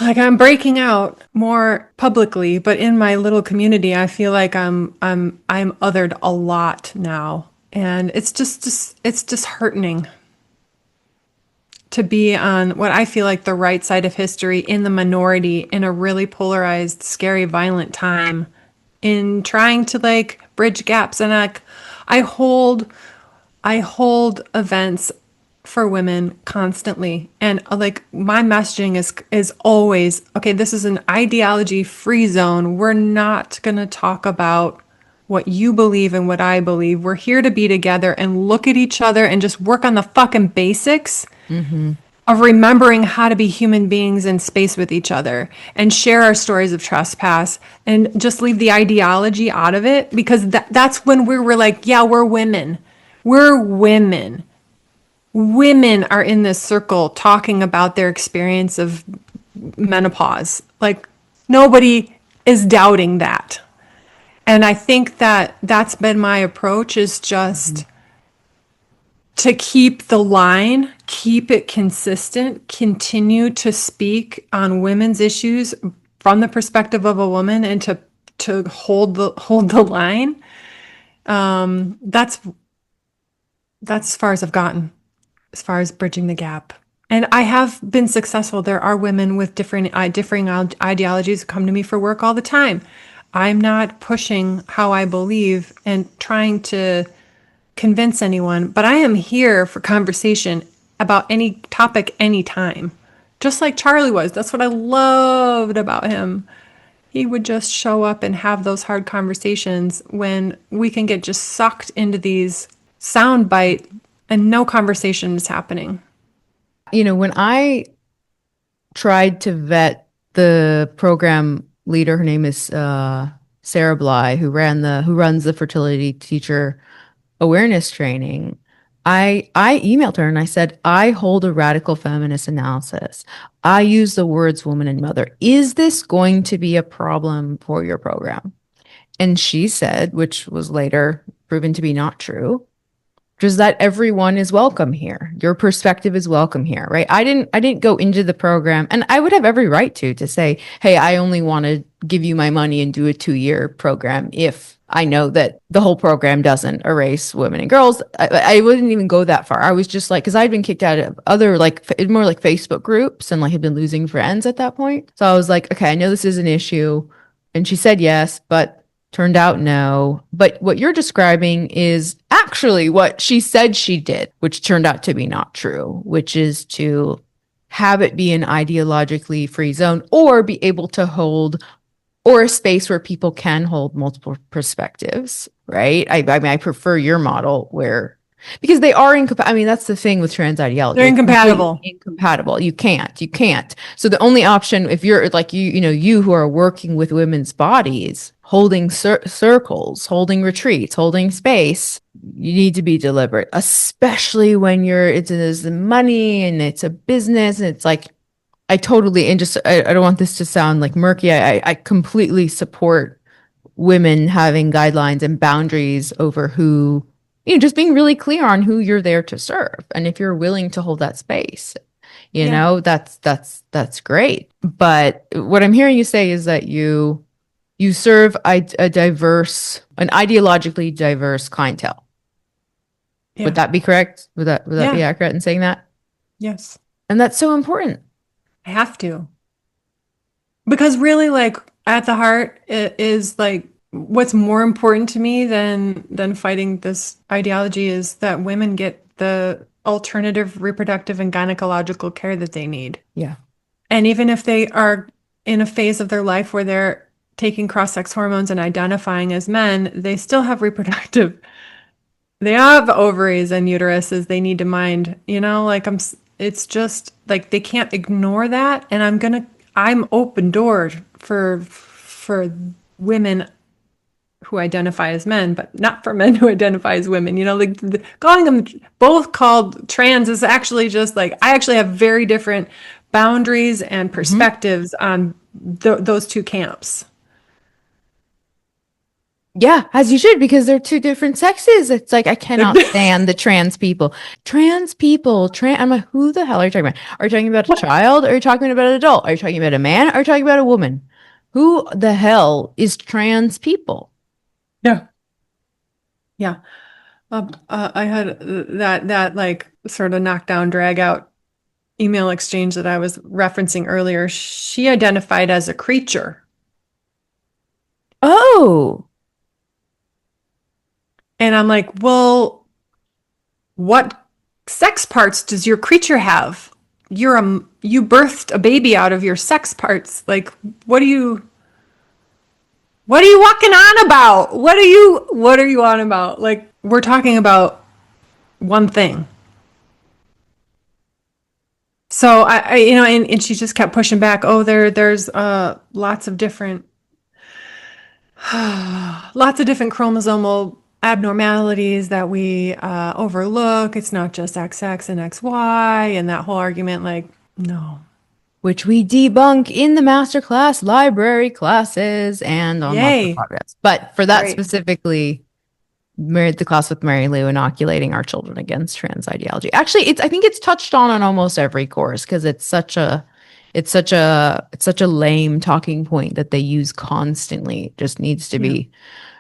like I'm breaking out more publicly, but in my little community, I feel like I'm othered a lot now. And it's disheartening to be on what I feel like the right side of history in the minority in a really polarized, scary, violent time in trying to like bridge gaps. And like I hold I hold events for women constantly. And like my messaging is always, okay, this is an ideology free zone. We're not going to talk about what you believe and what I believe. We're here to be together and look at each other and just work on the fucking basics Hmm. of remembering how to be human beings in space with each other and share our stories of trespass and just leave the ideology out of it because that's when we were like, yeah, we're women. We're women. Women are in this circle talking about their experience of menopause. Like nobody is doubting that. And I think that that's been my approach is just to keep the line, keep it consistent, continue to speak on women's issues from the perspective of a woman and to hold the line. That's as far as I've gotten, as far as bridging the gap. And I have been successful. There are women with differing ideologies who come to me for work all the time. I'm not pushing how I believe and trying to convince anyone, but I am here for conversation about any topic anytime. Just like Charlie was. That's what I loved about him. He would just show up and have those hard conversations when we can get just sucked into these soundbite and no conversation is happening. When I tried to vet the program leader. Her name is Sarah Bly, who runs the fertility teacher awareness training. I emailed her and I said, I hold a radical feminist analysis. I use the words woman and mother. Is this going to be a problem for your program? And she said, which was later proven to be not true, just that everyone is welcome here. Your perspective is welcome here, right? I didn't go into the program, and I would have every right to say, hey, I only want to give you my money and do a 2-year program if I know that the whole program doesn't erase women and girls. I wouldn't even go that far. I was just like, because I'd been kicked out of other more like Facebook groups and had been losing friends at that point. So I was like, okay, I know this is an issue. And she said yes, but turned out no. But what you're describing is actually what she said she did, which turned out to be not true, which is to have it be an ideologically free zone or be able to hold, or a space where people can hold multiple perspectives, right? I mean, I prefer your model where, because they are incompatible. I mean, that's the thing with trans ideology. They're It's completely incompatible. incompatible. You can't. So the only option, if you're like you who are working with women's bodies, holding circles, holding retreats, holding space, you need to be deliberate, especially when there's the money and it's a business and it's like, I totally, and just, I don't want this to sound like murky. I completely support women having guidelines and boundaries over who, just being really clear on who you're there to serve. And if you're willing to hold that space, Yeah. that's great. But what I'm hearing you say is that you serve an ideologically diverse clientele. Would Yeah. that be correct? Would that be Yeah. accurate in saying that? Yes. And that's so important. I have to. Because really, like, at the heart is like what's more important to me than fighting this ideology is that women get the alternative reproductive and gynecological care that they need. Yeah. And even if they are in a phase of their life where they're taking cross-sex hormones and identifying as men, they still have they have ovaries and uteruses they need to mind, like it's just like they can't ignore that. And I'm open door for women who identify as men, but not for men who identify as women. Like calling them both called trans is actually just like, I actually have very different boundaries and perspectives on those two camps. Yeah, as you should, because they're two different sexes. It's like I cannot stand the trans people. Trans people, I'm like, who the hell are you talking about? Are you talking about a child? Or are you talking about an adult? Are you talking about a man? Or are you talking about a woman? Who the hell is trans people? Yeah. Yeah. I had that like sort of knockdown, drag out email exchange that I was referencing earlier. She identified as a creature. Oh, And I'm like, well, what sex parts does your creature have? You birthed a baby out of your sex parts. Like, what are you walking on about? What are you on about? Like, we're talking about one thing. So and she just kept pushing back. Oh, there's lots of different chromosomal abnormalities that we overlook. It's not just XX and XY and that whole argument. Like, no. which we debunk in the masterclass library classes and on lots of Yay. podcasts. But for that Great. specifically, the class with Mary Lou, inoculating our children against trans ideology. Actually, I think it's touched on almost every course because it's such a lame talking point that they use constantly. It just needs to be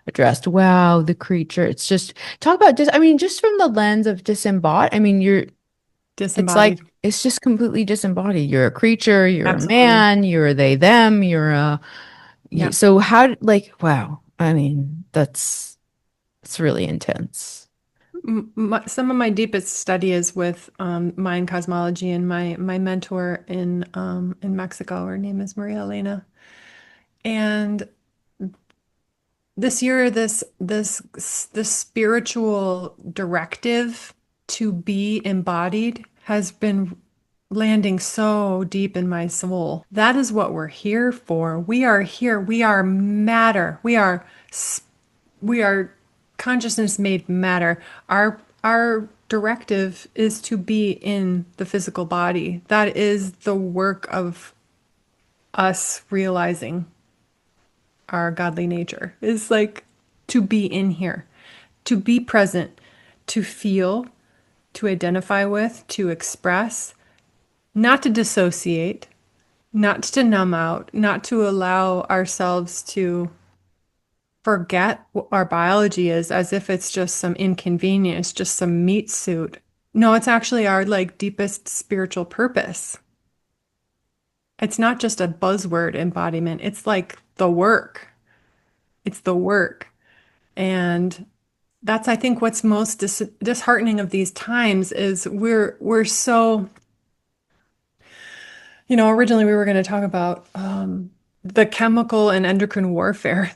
addressed. Wow, the creature. It's just talk about just from the lens of disembodied. I mean, Disembodied. It's just completely disembodied. You're a creature, you're Absolutely. a man, you're a they, them, Yeah. so how, wow. I mean, it's really intense. Some of my deepest study is with mind cosmology, and my mentor in Mexico, her name is Maria Elena. And this year, this spiritual directive to be embodied has been landing so deep in my soul. That is what we're here for. We are here. We are matter. We are consciousness made matter. Our directive is to be in the physical body. That is the work of us realizing our godly nature. Is like to be in here, to be present, to feel, to identify with, to express, not to dissociate, not to numb out, not to allow ourselves to forget what our biology is as if it's just some inconvenience, just some meat suit. No, it's actually our like deepest spiritual purpose. It's not just a buzzword embodiment. It's like the work. It's the work. And that's, I think, what's most disheartening of these times is we're so, originally we were going to talk about the chemical and endocrine warfare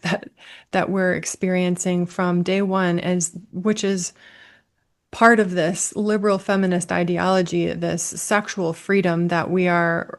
that we're experiencing from day one, as which is part of this liberal feminist ideology, this sexual freedom that we are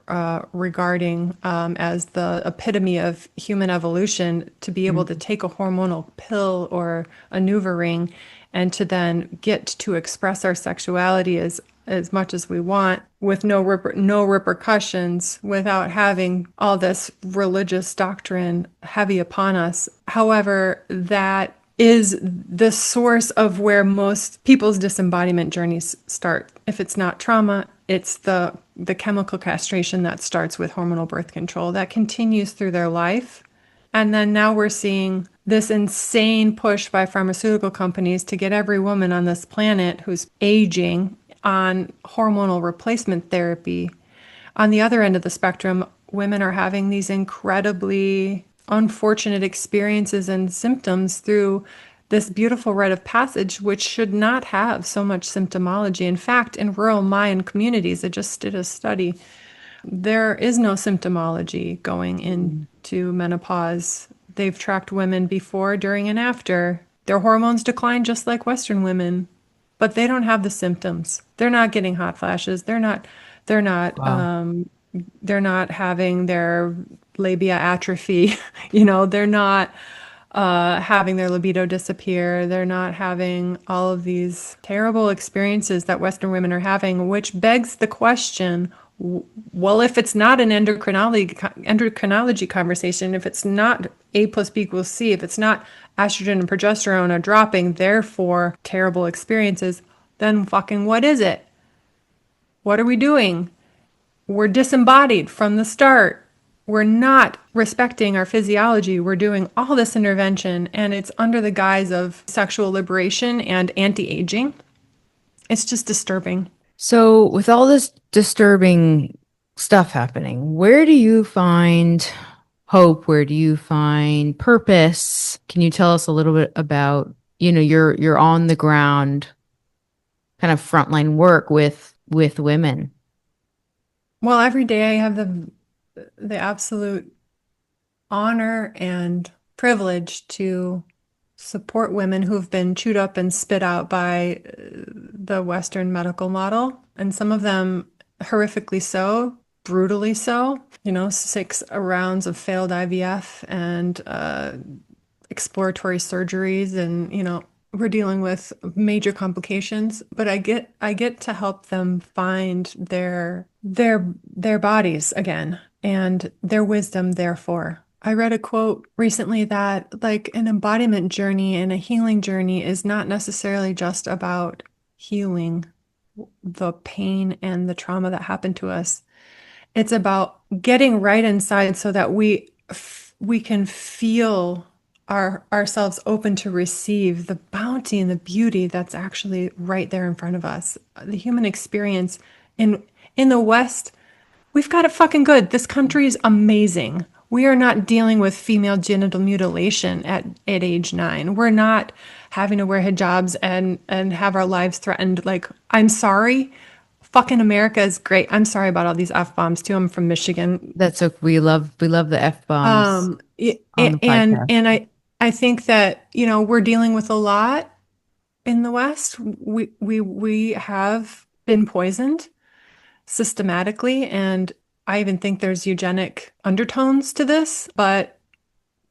regarding as the epitome of human evolution, to be able to take a hormonal pill or a NuvaRing and to then get to express our sexuality as much as we want with no repercussions, without having all this religious doctrine heavy upon us. However, that is the source of where most people's disembodiment journeys start. If it's not trauma, it's the chemical castration that starts with hormonal birth control that continues through their life. And then now we're seeing this insane push by pharmaceutical companies to get every woman on this planet who's aging on hormonal replacement therapy. On the other end of the spectrum, women are having these incredibly unfortunate experiences and symptoms through this beautiful rite of passage, which should not have so much symptomology. In fact, in rural Mayan communities, I just did a study, there is no symptomology going into menopause. They've tracked women before, during, and after. Their hormones decline just like Western women, but they don't have the symptoms. They're not getting hot flashes. They're not Wow. they're not having their labia atrophy. They're not having their libido disappear. They're not having all of these terrible experiences that Western women are having, which begs the question, well, if it's not an endocrinology conversation, if it's not A plus B equals C, if it's not estrogen and progesterone are dropping, therefore terrible experiences, then fucking what is it? What are we doing? We're disembodied from the start. We're not respecting our physiology. We're doing all this intervention, and it's under the guise of sexual liberation and anti-aging. It's just disturbing. So, with all this disturbing stuff happening, where do you find hope? Where do you find purpose? Can you tell us a little bit about, your on the ground kind of frontline work with women? Well, every day I have the absolute honor and privilege to support women who've been chewed up and spit out by the Western medical model, and some of them horrifically so, brutally so. 6 rounds of failed IVF and exploratory surgeries, and we're dealing with major complications. But I get to help them find their bodies again and their wisdom. Therefore, I read a quote recently that like an embodiment journey and a healing journey is not necessarily just about healing the pain and the trauma that happened to us. It's about getting right inside so that we can feel ourselves open to receive the bounty and the beauty that's actually right there in front of us. The human experience in the West, we've got it fucking good. This country is amazing. We are not dealing with female genital mutilation at age 9. We're not having to wear hijabs and have our lives threatened. Like, I'm sorry. Fucking America is great. I'm sorry about all these F-bombs too. I'm from Michigan. That's so we love the F bombs on the And podcast. I think that, we're dealing with a lot in the West. We have been poisoned. systematically. And I even think there's eugenic undertones to this, but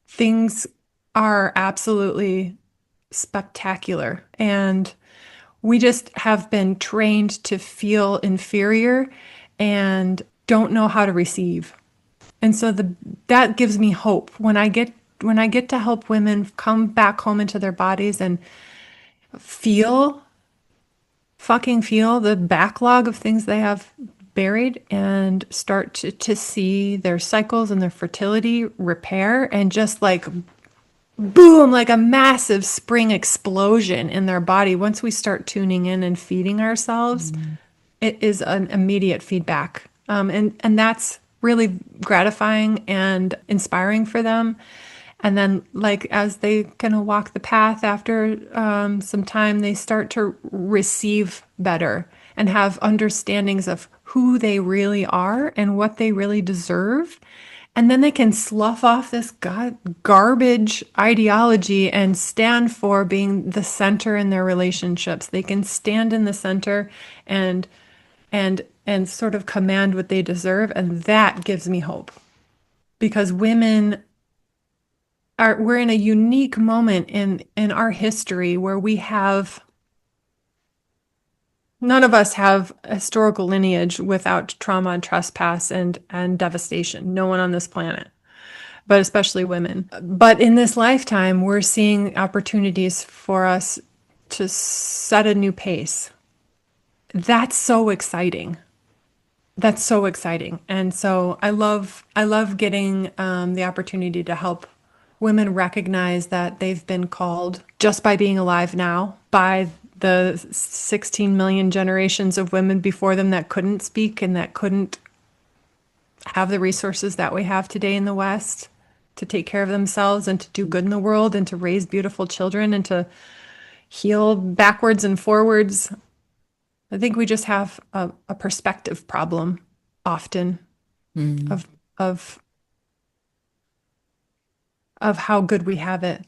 things are absolutely spectacular. And we just have been trained to feel inferior and don't know how to receive. And so that gives me hope when I get to help women come back home into their bodies and feel fucking feel the backlog of things they have buried and start to see their cycles and their fertility repair and just like boom, like a massive spring explosion in their body. Once we start tuning in and feeding ourselves, Mm. it is an immediate feedback. And that's really gratifying and inspiring for them. And then, like, as they kind of walk the path after some time, they start to receive better and have understandings of who they really are and what they really deserve. And then they can slough off this garbage ideology and stand for being the center in their relationships. They can stand in the center and and sort of command what they deserve, and that gives me hope because women are we're in a unique moment in our history where we have none of us have historical lineage without trauma and trespass and devastation. No one on this planet, but especially women. But in this lifetime, we're seeing opportunities for us to set a new pace. That's so exciting. That's so exciting. And so I love getting the opportunity to help women recognize that they've been called just by being alive now by the 16 million generations of women before them that couldn't speak and that couldn't have the resources that we have today in the West to take care of themselves and to do good in the world and to raise beautiful children and to heal backwards and forwards. I think we just have a perspective problem often Mm. of of of how good we have it.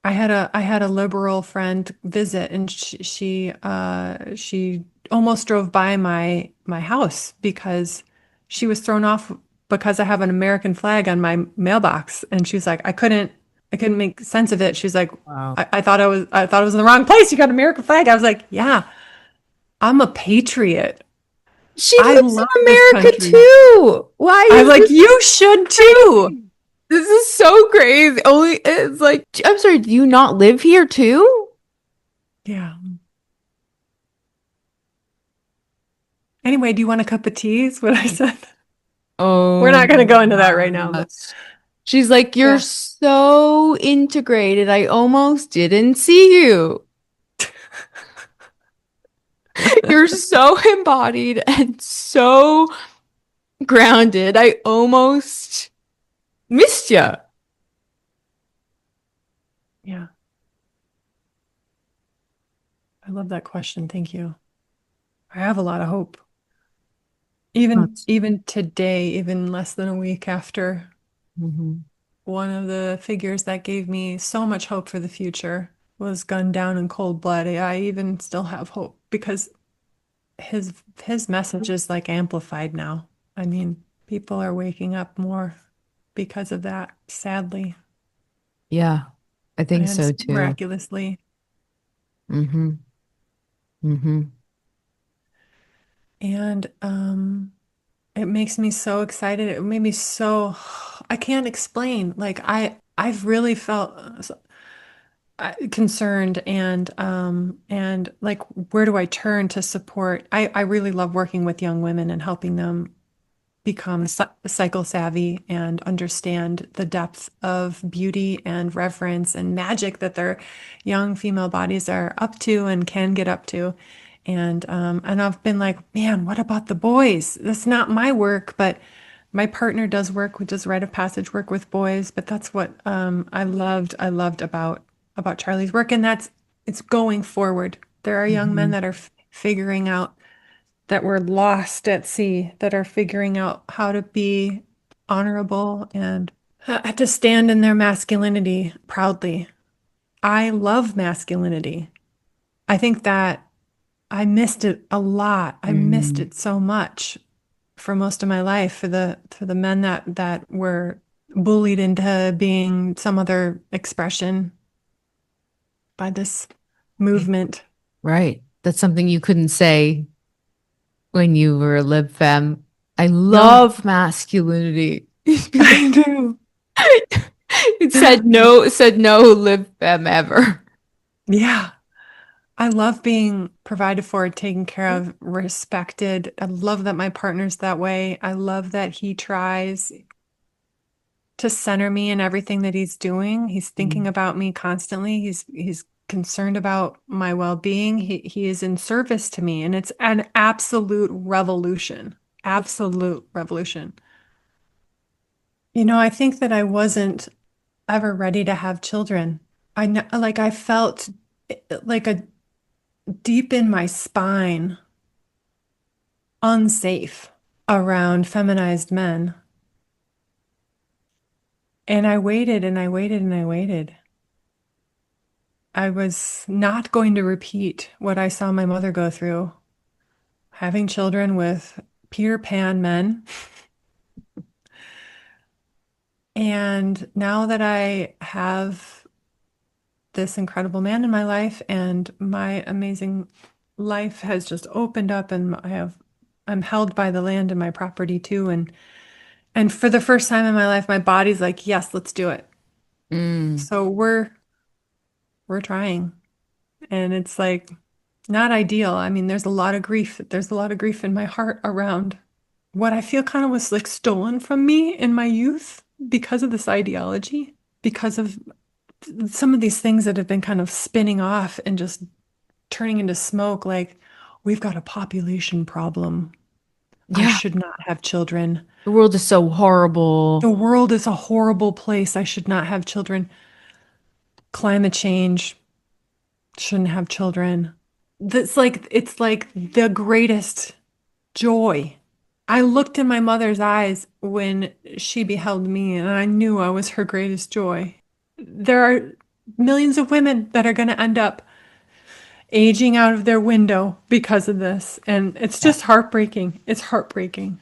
I had a liberal friend visit, and she almost drove by my house because she was thrown off because I have an American flag on my mailbox, and she was like, I couldn't make sense of it. She's like, Wow. I thought it was in the wrong place. You got an American flag. I was like, yeah, I'm a patriot. She I lives love in this America country. too. Why I'm is like, this you should too. crazy? This is so crazy. Only it's like, I'm sorry, do you not live here too? Yeah. Anyway, do you want a cup of tea? Is what I said. We're Oh not going to go into that my right now, but gosh. She's like, you're yeah. so integrated. I almost didn't see you. You're so embodied and so grounded. I almost missed you. Yeah. I love that question. Thank you. I have a lot of hope. Even today, even less than a week after Mhm. one of the figures that gave me so much hope for the future was gunned down in cold blood, I even still have hope because his his message is like amplified now. I mean, people are waking up more because of that, sadly Yeah, I think and so too. miraculously. Mm-hmm. Mm-hmm. And it makes me so excited. It made me so I can't explain. Like I've really felt concerned and like where do I turn to support? I really love working with young women and helping them become cycle savvy and understand the depth of beauty and reverence and magic that their young female bodies are up to and can get up to. And I've been like, man, what about the boys? That's not my work, but my partner does work. We does rite of passage work with boys, but that's what I loved about Charlie's work, and that's it's going forward. There are young men Mm-hmm. that are figuring out that were lost at sea, that are figuring out how to be honorable and to stand in their masculinity proudly. I love masculinity. I think that I missed it a lot. I missed Mm, it so much for most of my life for the men that were bullied into being some other expression by this movement. right. That's something you couldn't say when you were a lib fem. I No, love masculinity. I do. It Yeah. said no lib fem ever. Yeah. I love being provided for, taken care of, respected. I love that my partner's that way. I love that he tries to center me in everything that he's doing. He's thinking Mm. about me constantly. He's concerned about my well-being. He is in service to me, and it's an absolute revolution. Absolute revolution. You know, I think that I wasn't ever ready to have children. Like I felt like a deep in my spine unsafe around feminized men. And I waited and I waited and I waited. I was not going to repeat what I saw my mother go through, having children with Peter Pan men. And now that I have this incredible man in my life and my amazing life has just opened up and I'm held by the land and my property too. And for the first time in my life, my body's like, yes, let's do it. Mm. So we're trying. And it's like not ideal. I mean, there's a lot of grief. There's a lot of grief in my heart around what I feel kind of was like stolen from me in my youth because of this ideology, because of some of these things that have been kind of spinning off and just turning into smoke. Like, we've got a population problem. I Yeah. should not have children. The world is so The horrible. world is a horrible place. I should not have children. Climate change, shouldn't have children. That's like, it's like the greatest joy. I looked in my mother's eyes when she beheld me, and I knew I was her greatest joy. There are millions of women that are going to end up aging out of their window because of this, and it's Yeah. just heartbreaking. It's heartbreaking.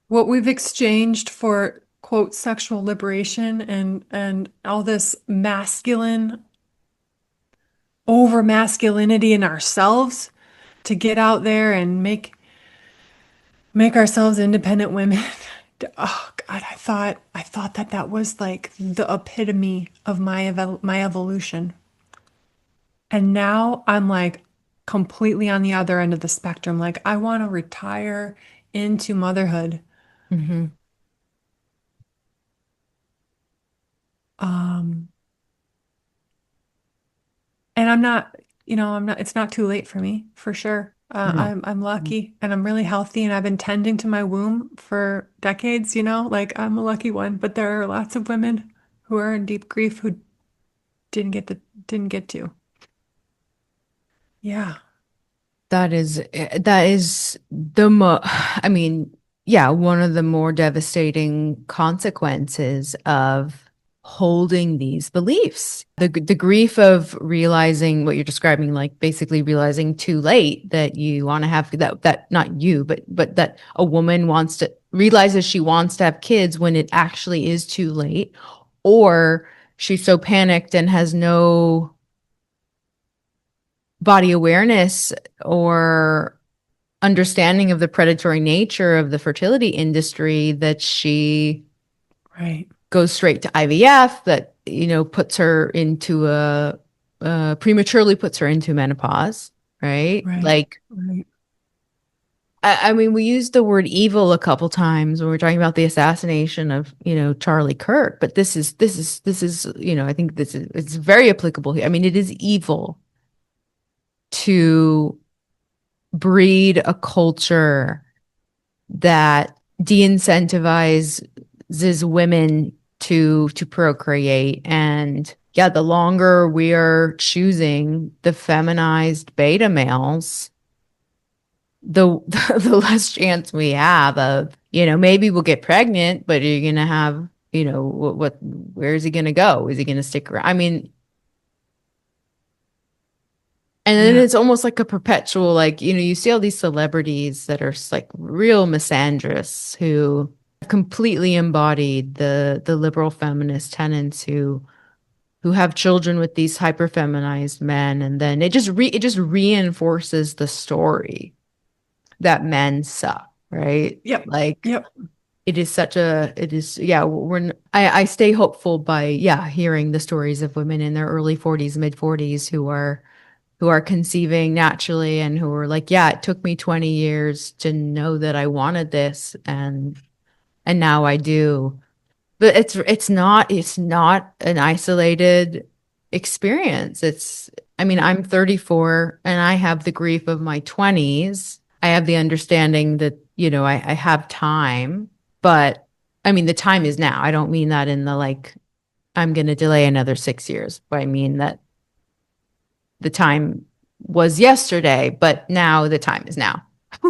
What we've exchanged for quote sexual liberation and all this masculine over masculinity in ourselves to get out there and make ourselves independent women. Oh God, I thought that that was like the epitome of my evolution. And now I'm like completely on the other end of the spectrum. Like I want to retire into motherhood. Hmm. Um, and I'm not, I'm not, it's not too late for me, for sure. No. I'm lucky and I'm really healthy and I've been tending to my womb for decades, like I'm a lucky one, but there are lots of women who are in deep grief who didn't get to. Yeah, That is the I mean, yeah, one of the more devastating consequences of holding these beliefs. The grief of realizing what you're describing, like basically realizing too late that you want to have that not you, but that a woman wants to realizes she wants to have kids when it actually is too late, or she's so panicked and has no body awareness or understanding of the predatory nature of the fertility industry that she right, goes straight to IVF that puts her into a prematurely puts her into menopause, right? right, Like right. I mean, we used the word evil a couple times when we are talking about the assassination of, Charlie Kirk, but this is, I think this is it's very applicable here. I mean, it is evil to breed a culture that de-incentivizes women to procreate. And yeah, the longer we are choosing the feminized beta males, the the less chance we have of, maybe we'll get pregnant, but you're gonna have, where is he gonna go? Is he gonna stick around? I mean, And then Yeah. it's almost like a perpetual, like, you see all these celebrities that are like real misandrists who completely embodied the liberal feminist tenets who have children with these hyper feminized men, and then it just reinforces the story that men suck, right? Yep. Like Yep. I stay hopeful by hearing the stories of women in their early 40s, mid 40s who are conceiving naturally and who are like, yeah, it took me 20 years to know that I wanted this, and now I do. But it's not an isolated experience. I mean, I'm 34 and I have the grief of my 20s. I have the understanding that, I have time, but I mean, the time is now. I don't mean that in the like, I'm going to delay another 6 years, but I mean that the time was yesterday, but now the time is now.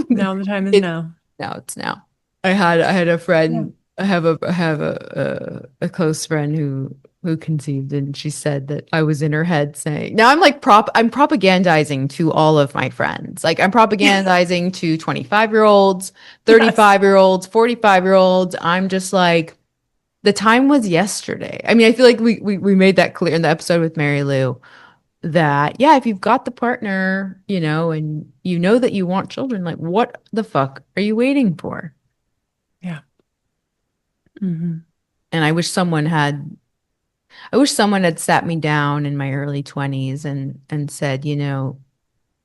Now the time is It now. Now it's now. I had a Yeah. friend. I have a close friend who conceived, and she said that I was in her head saying, now I'm propagandizing to all of my friends. Like I'm propagandizing to 25-year-olds, Yes. 35-year-olds, 45-year-olds. I'm just like, the time was yesterday. I mean, I feel like we made that clear in the episode with Mary Lou that, yeah, if you've got the partner, and you know that you want children, like what the fuck are you waiting for? Yeah. Hmm. And I wish someone had sat me down in my early 20s and said,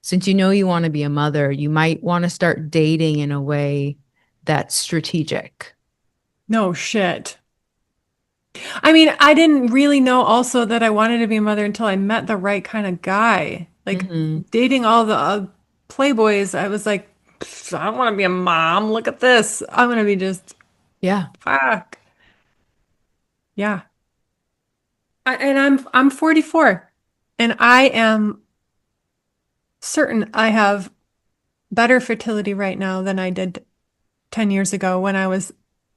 since you know you want to be a mother, you might want to start dating in a way that's strategic. No shit. I mean, I didn't really know also that I wanted to be a mother until I met the right kind of guy. Like Hmm. dating all the playboys, I was like, "Pfft, I don't want to be a mom. Look at this. I'm gonna be just Yeah. fuck. Yeah. And I'm 44 and I am certain I have better fertility right now than I did 10 years ago when I was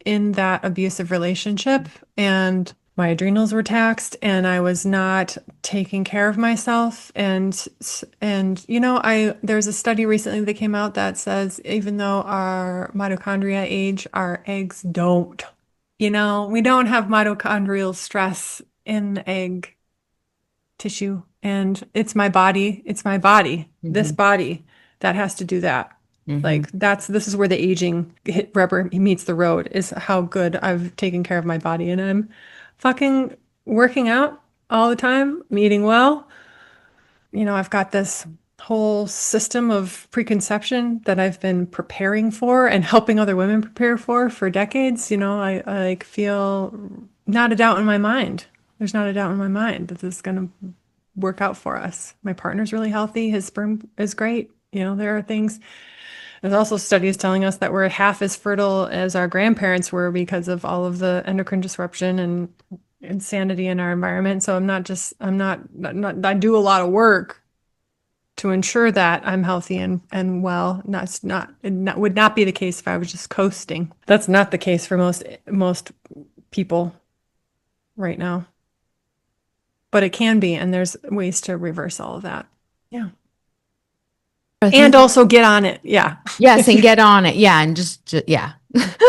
in that abusive relationship and my adrenals were taxed and I was not taking care of myself and I there's a study recently that came out that says even though our mitochondria age, our eggs don't. We don't have mitochondrial stress in the egg tissue and it's my body, this Hmm. body that has to do that. Hmm. Like this is where the aging rubber meets the road is how good I've taken care of my body and I'm fucking working out all the time, I'm eating well. I've got this whole system of preconception that I've been preparing for and helping other women prepare for decades. I like feel not a doubt in my mind. There's not a doubt in my mind that this is going to work out for us. My partner's really healthy. His sperm is great. There are things. There's also studies telling us that we're half as fertile as our grandparents were because of all of the endocrine disruption and insanity in our environment. So I do a lot of work to ensure that I'm healthy and well. Would not be the case if I was just coasting. That's not the case for most people right now. But it can be, and there's ways to reverse all of that. Yeah. And also get on it. Yeah. Yes, and get on it. Yeah, and just yeah.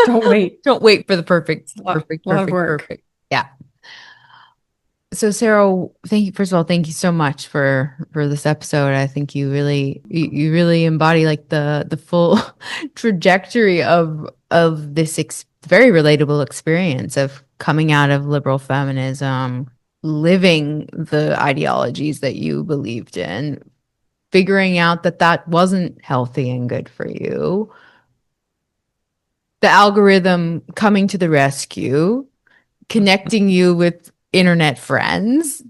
Don't wait. Don't wait for the perfect, It's perfect, a lot of perfect, work. perfect. Yeah. So Sarah, thank you. First of all, thank you so much for this episode. I think you really embody like the full trajectory of this very relatable experience of coming out of liberal feminism, living the ideologies that you believed in, figuring out that that wasn't healthy and good for you, the algorithm coming to the rescue, connecting you with internet friends,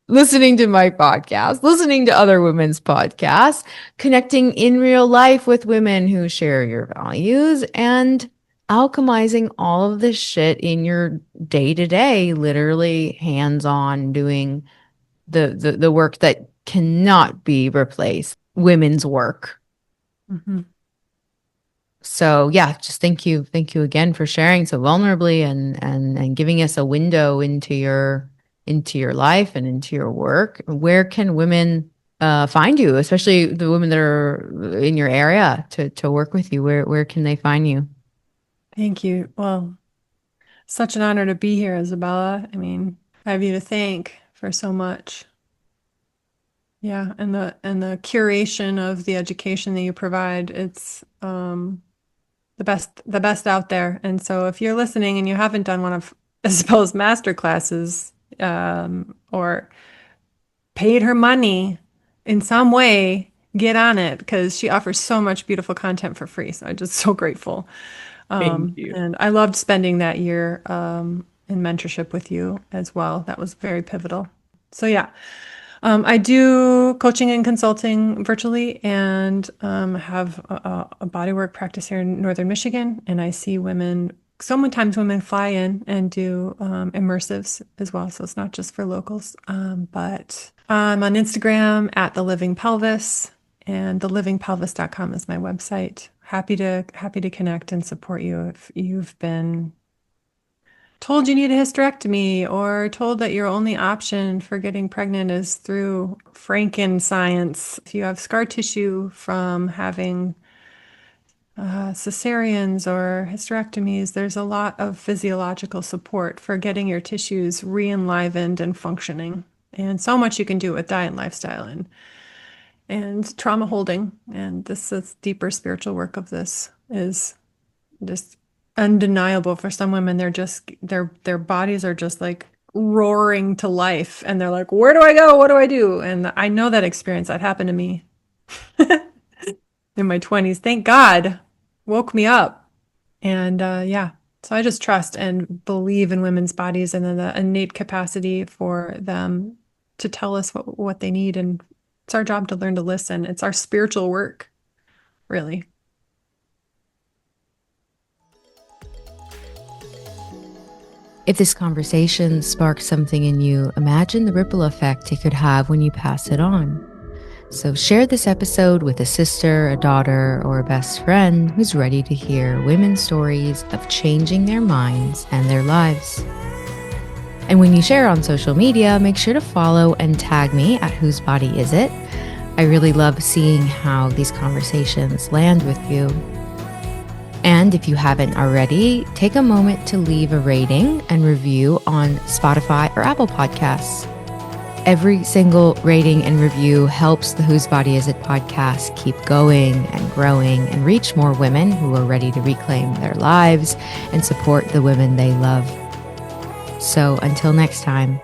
listening to my podcast, listening to other women's podcasts, connecting in real life with women who share your values, and alchemizing all of this shit in your day to day, literally hands on doing the work that cannot be replaced, women's work. Mhm. So yeah, just thank you again for sharing so vulnerably and giving us a window into your life and into your work. Where can women find you, especially the women that are in your area to work with you? Where can they find you? Thank you. Well, such an honor to be here, Isabella. I mean, I have you to thank for so much. Yeah, and the curation of the education that you provide, it's the best out there. And so if you're listening and you haven't done one of Isabel's master classes, or paid her money in some way, get on it because she offers so much beautiful content for free. So I'm just so grateful. Thank you. And I loved spending that year in mentorship with you as well. That was very pivotal. So yeah, I do coaching and consulting virtually, and have a bodywork practice here in Northern Michigan. And I see women, sometimes women fly in and do immersives as well. So it's not just for locals. But I'm on Instagram at The Living Pelvis, and thelivingpelvis.com is my website. Happy to connect and support you if you've been told you need a hysterectomy or told that your only option for getting pregnant is through Franken-science. If you have scar tissue from having cesareans or hysterectomies, there's a lot of physiological support for getting your tissues re-enlivened and functioning. And so much you can do with diet and lifestyle and trauma holding. And this is deeper spiritual work of this is just undeniable for some women. They're just their bodies are just like roaring to life, and they're like, where do I go? What do I do? And I know that experience. That happened to me in my 20s. Thank God, woke me up. And yeah, so I just trust and believe in women's bodies and then the innate capacity for them to tell us what they need. And it's our job to learn to listen. It's our spiritual work, really. If this conversation sparked something in you, imagine the ripple effect it could have when you pass it on. So share this episode with a sister, a daughter, or a best friend who's ready to hear women's stories of changing their minds and their lives. And when you share on social media, make sure to follow and tag me at Whose Body Is It? I really love seeing how these conversations land with you. And if you haven't already, take a moment to leave a rating and review on Spotify or Apple Podcasts. Every single rating and review helps the Whose Body Is It podcast keep going and growing and reach more women who are ready to reclaim their lives and support the women they love. So until next time,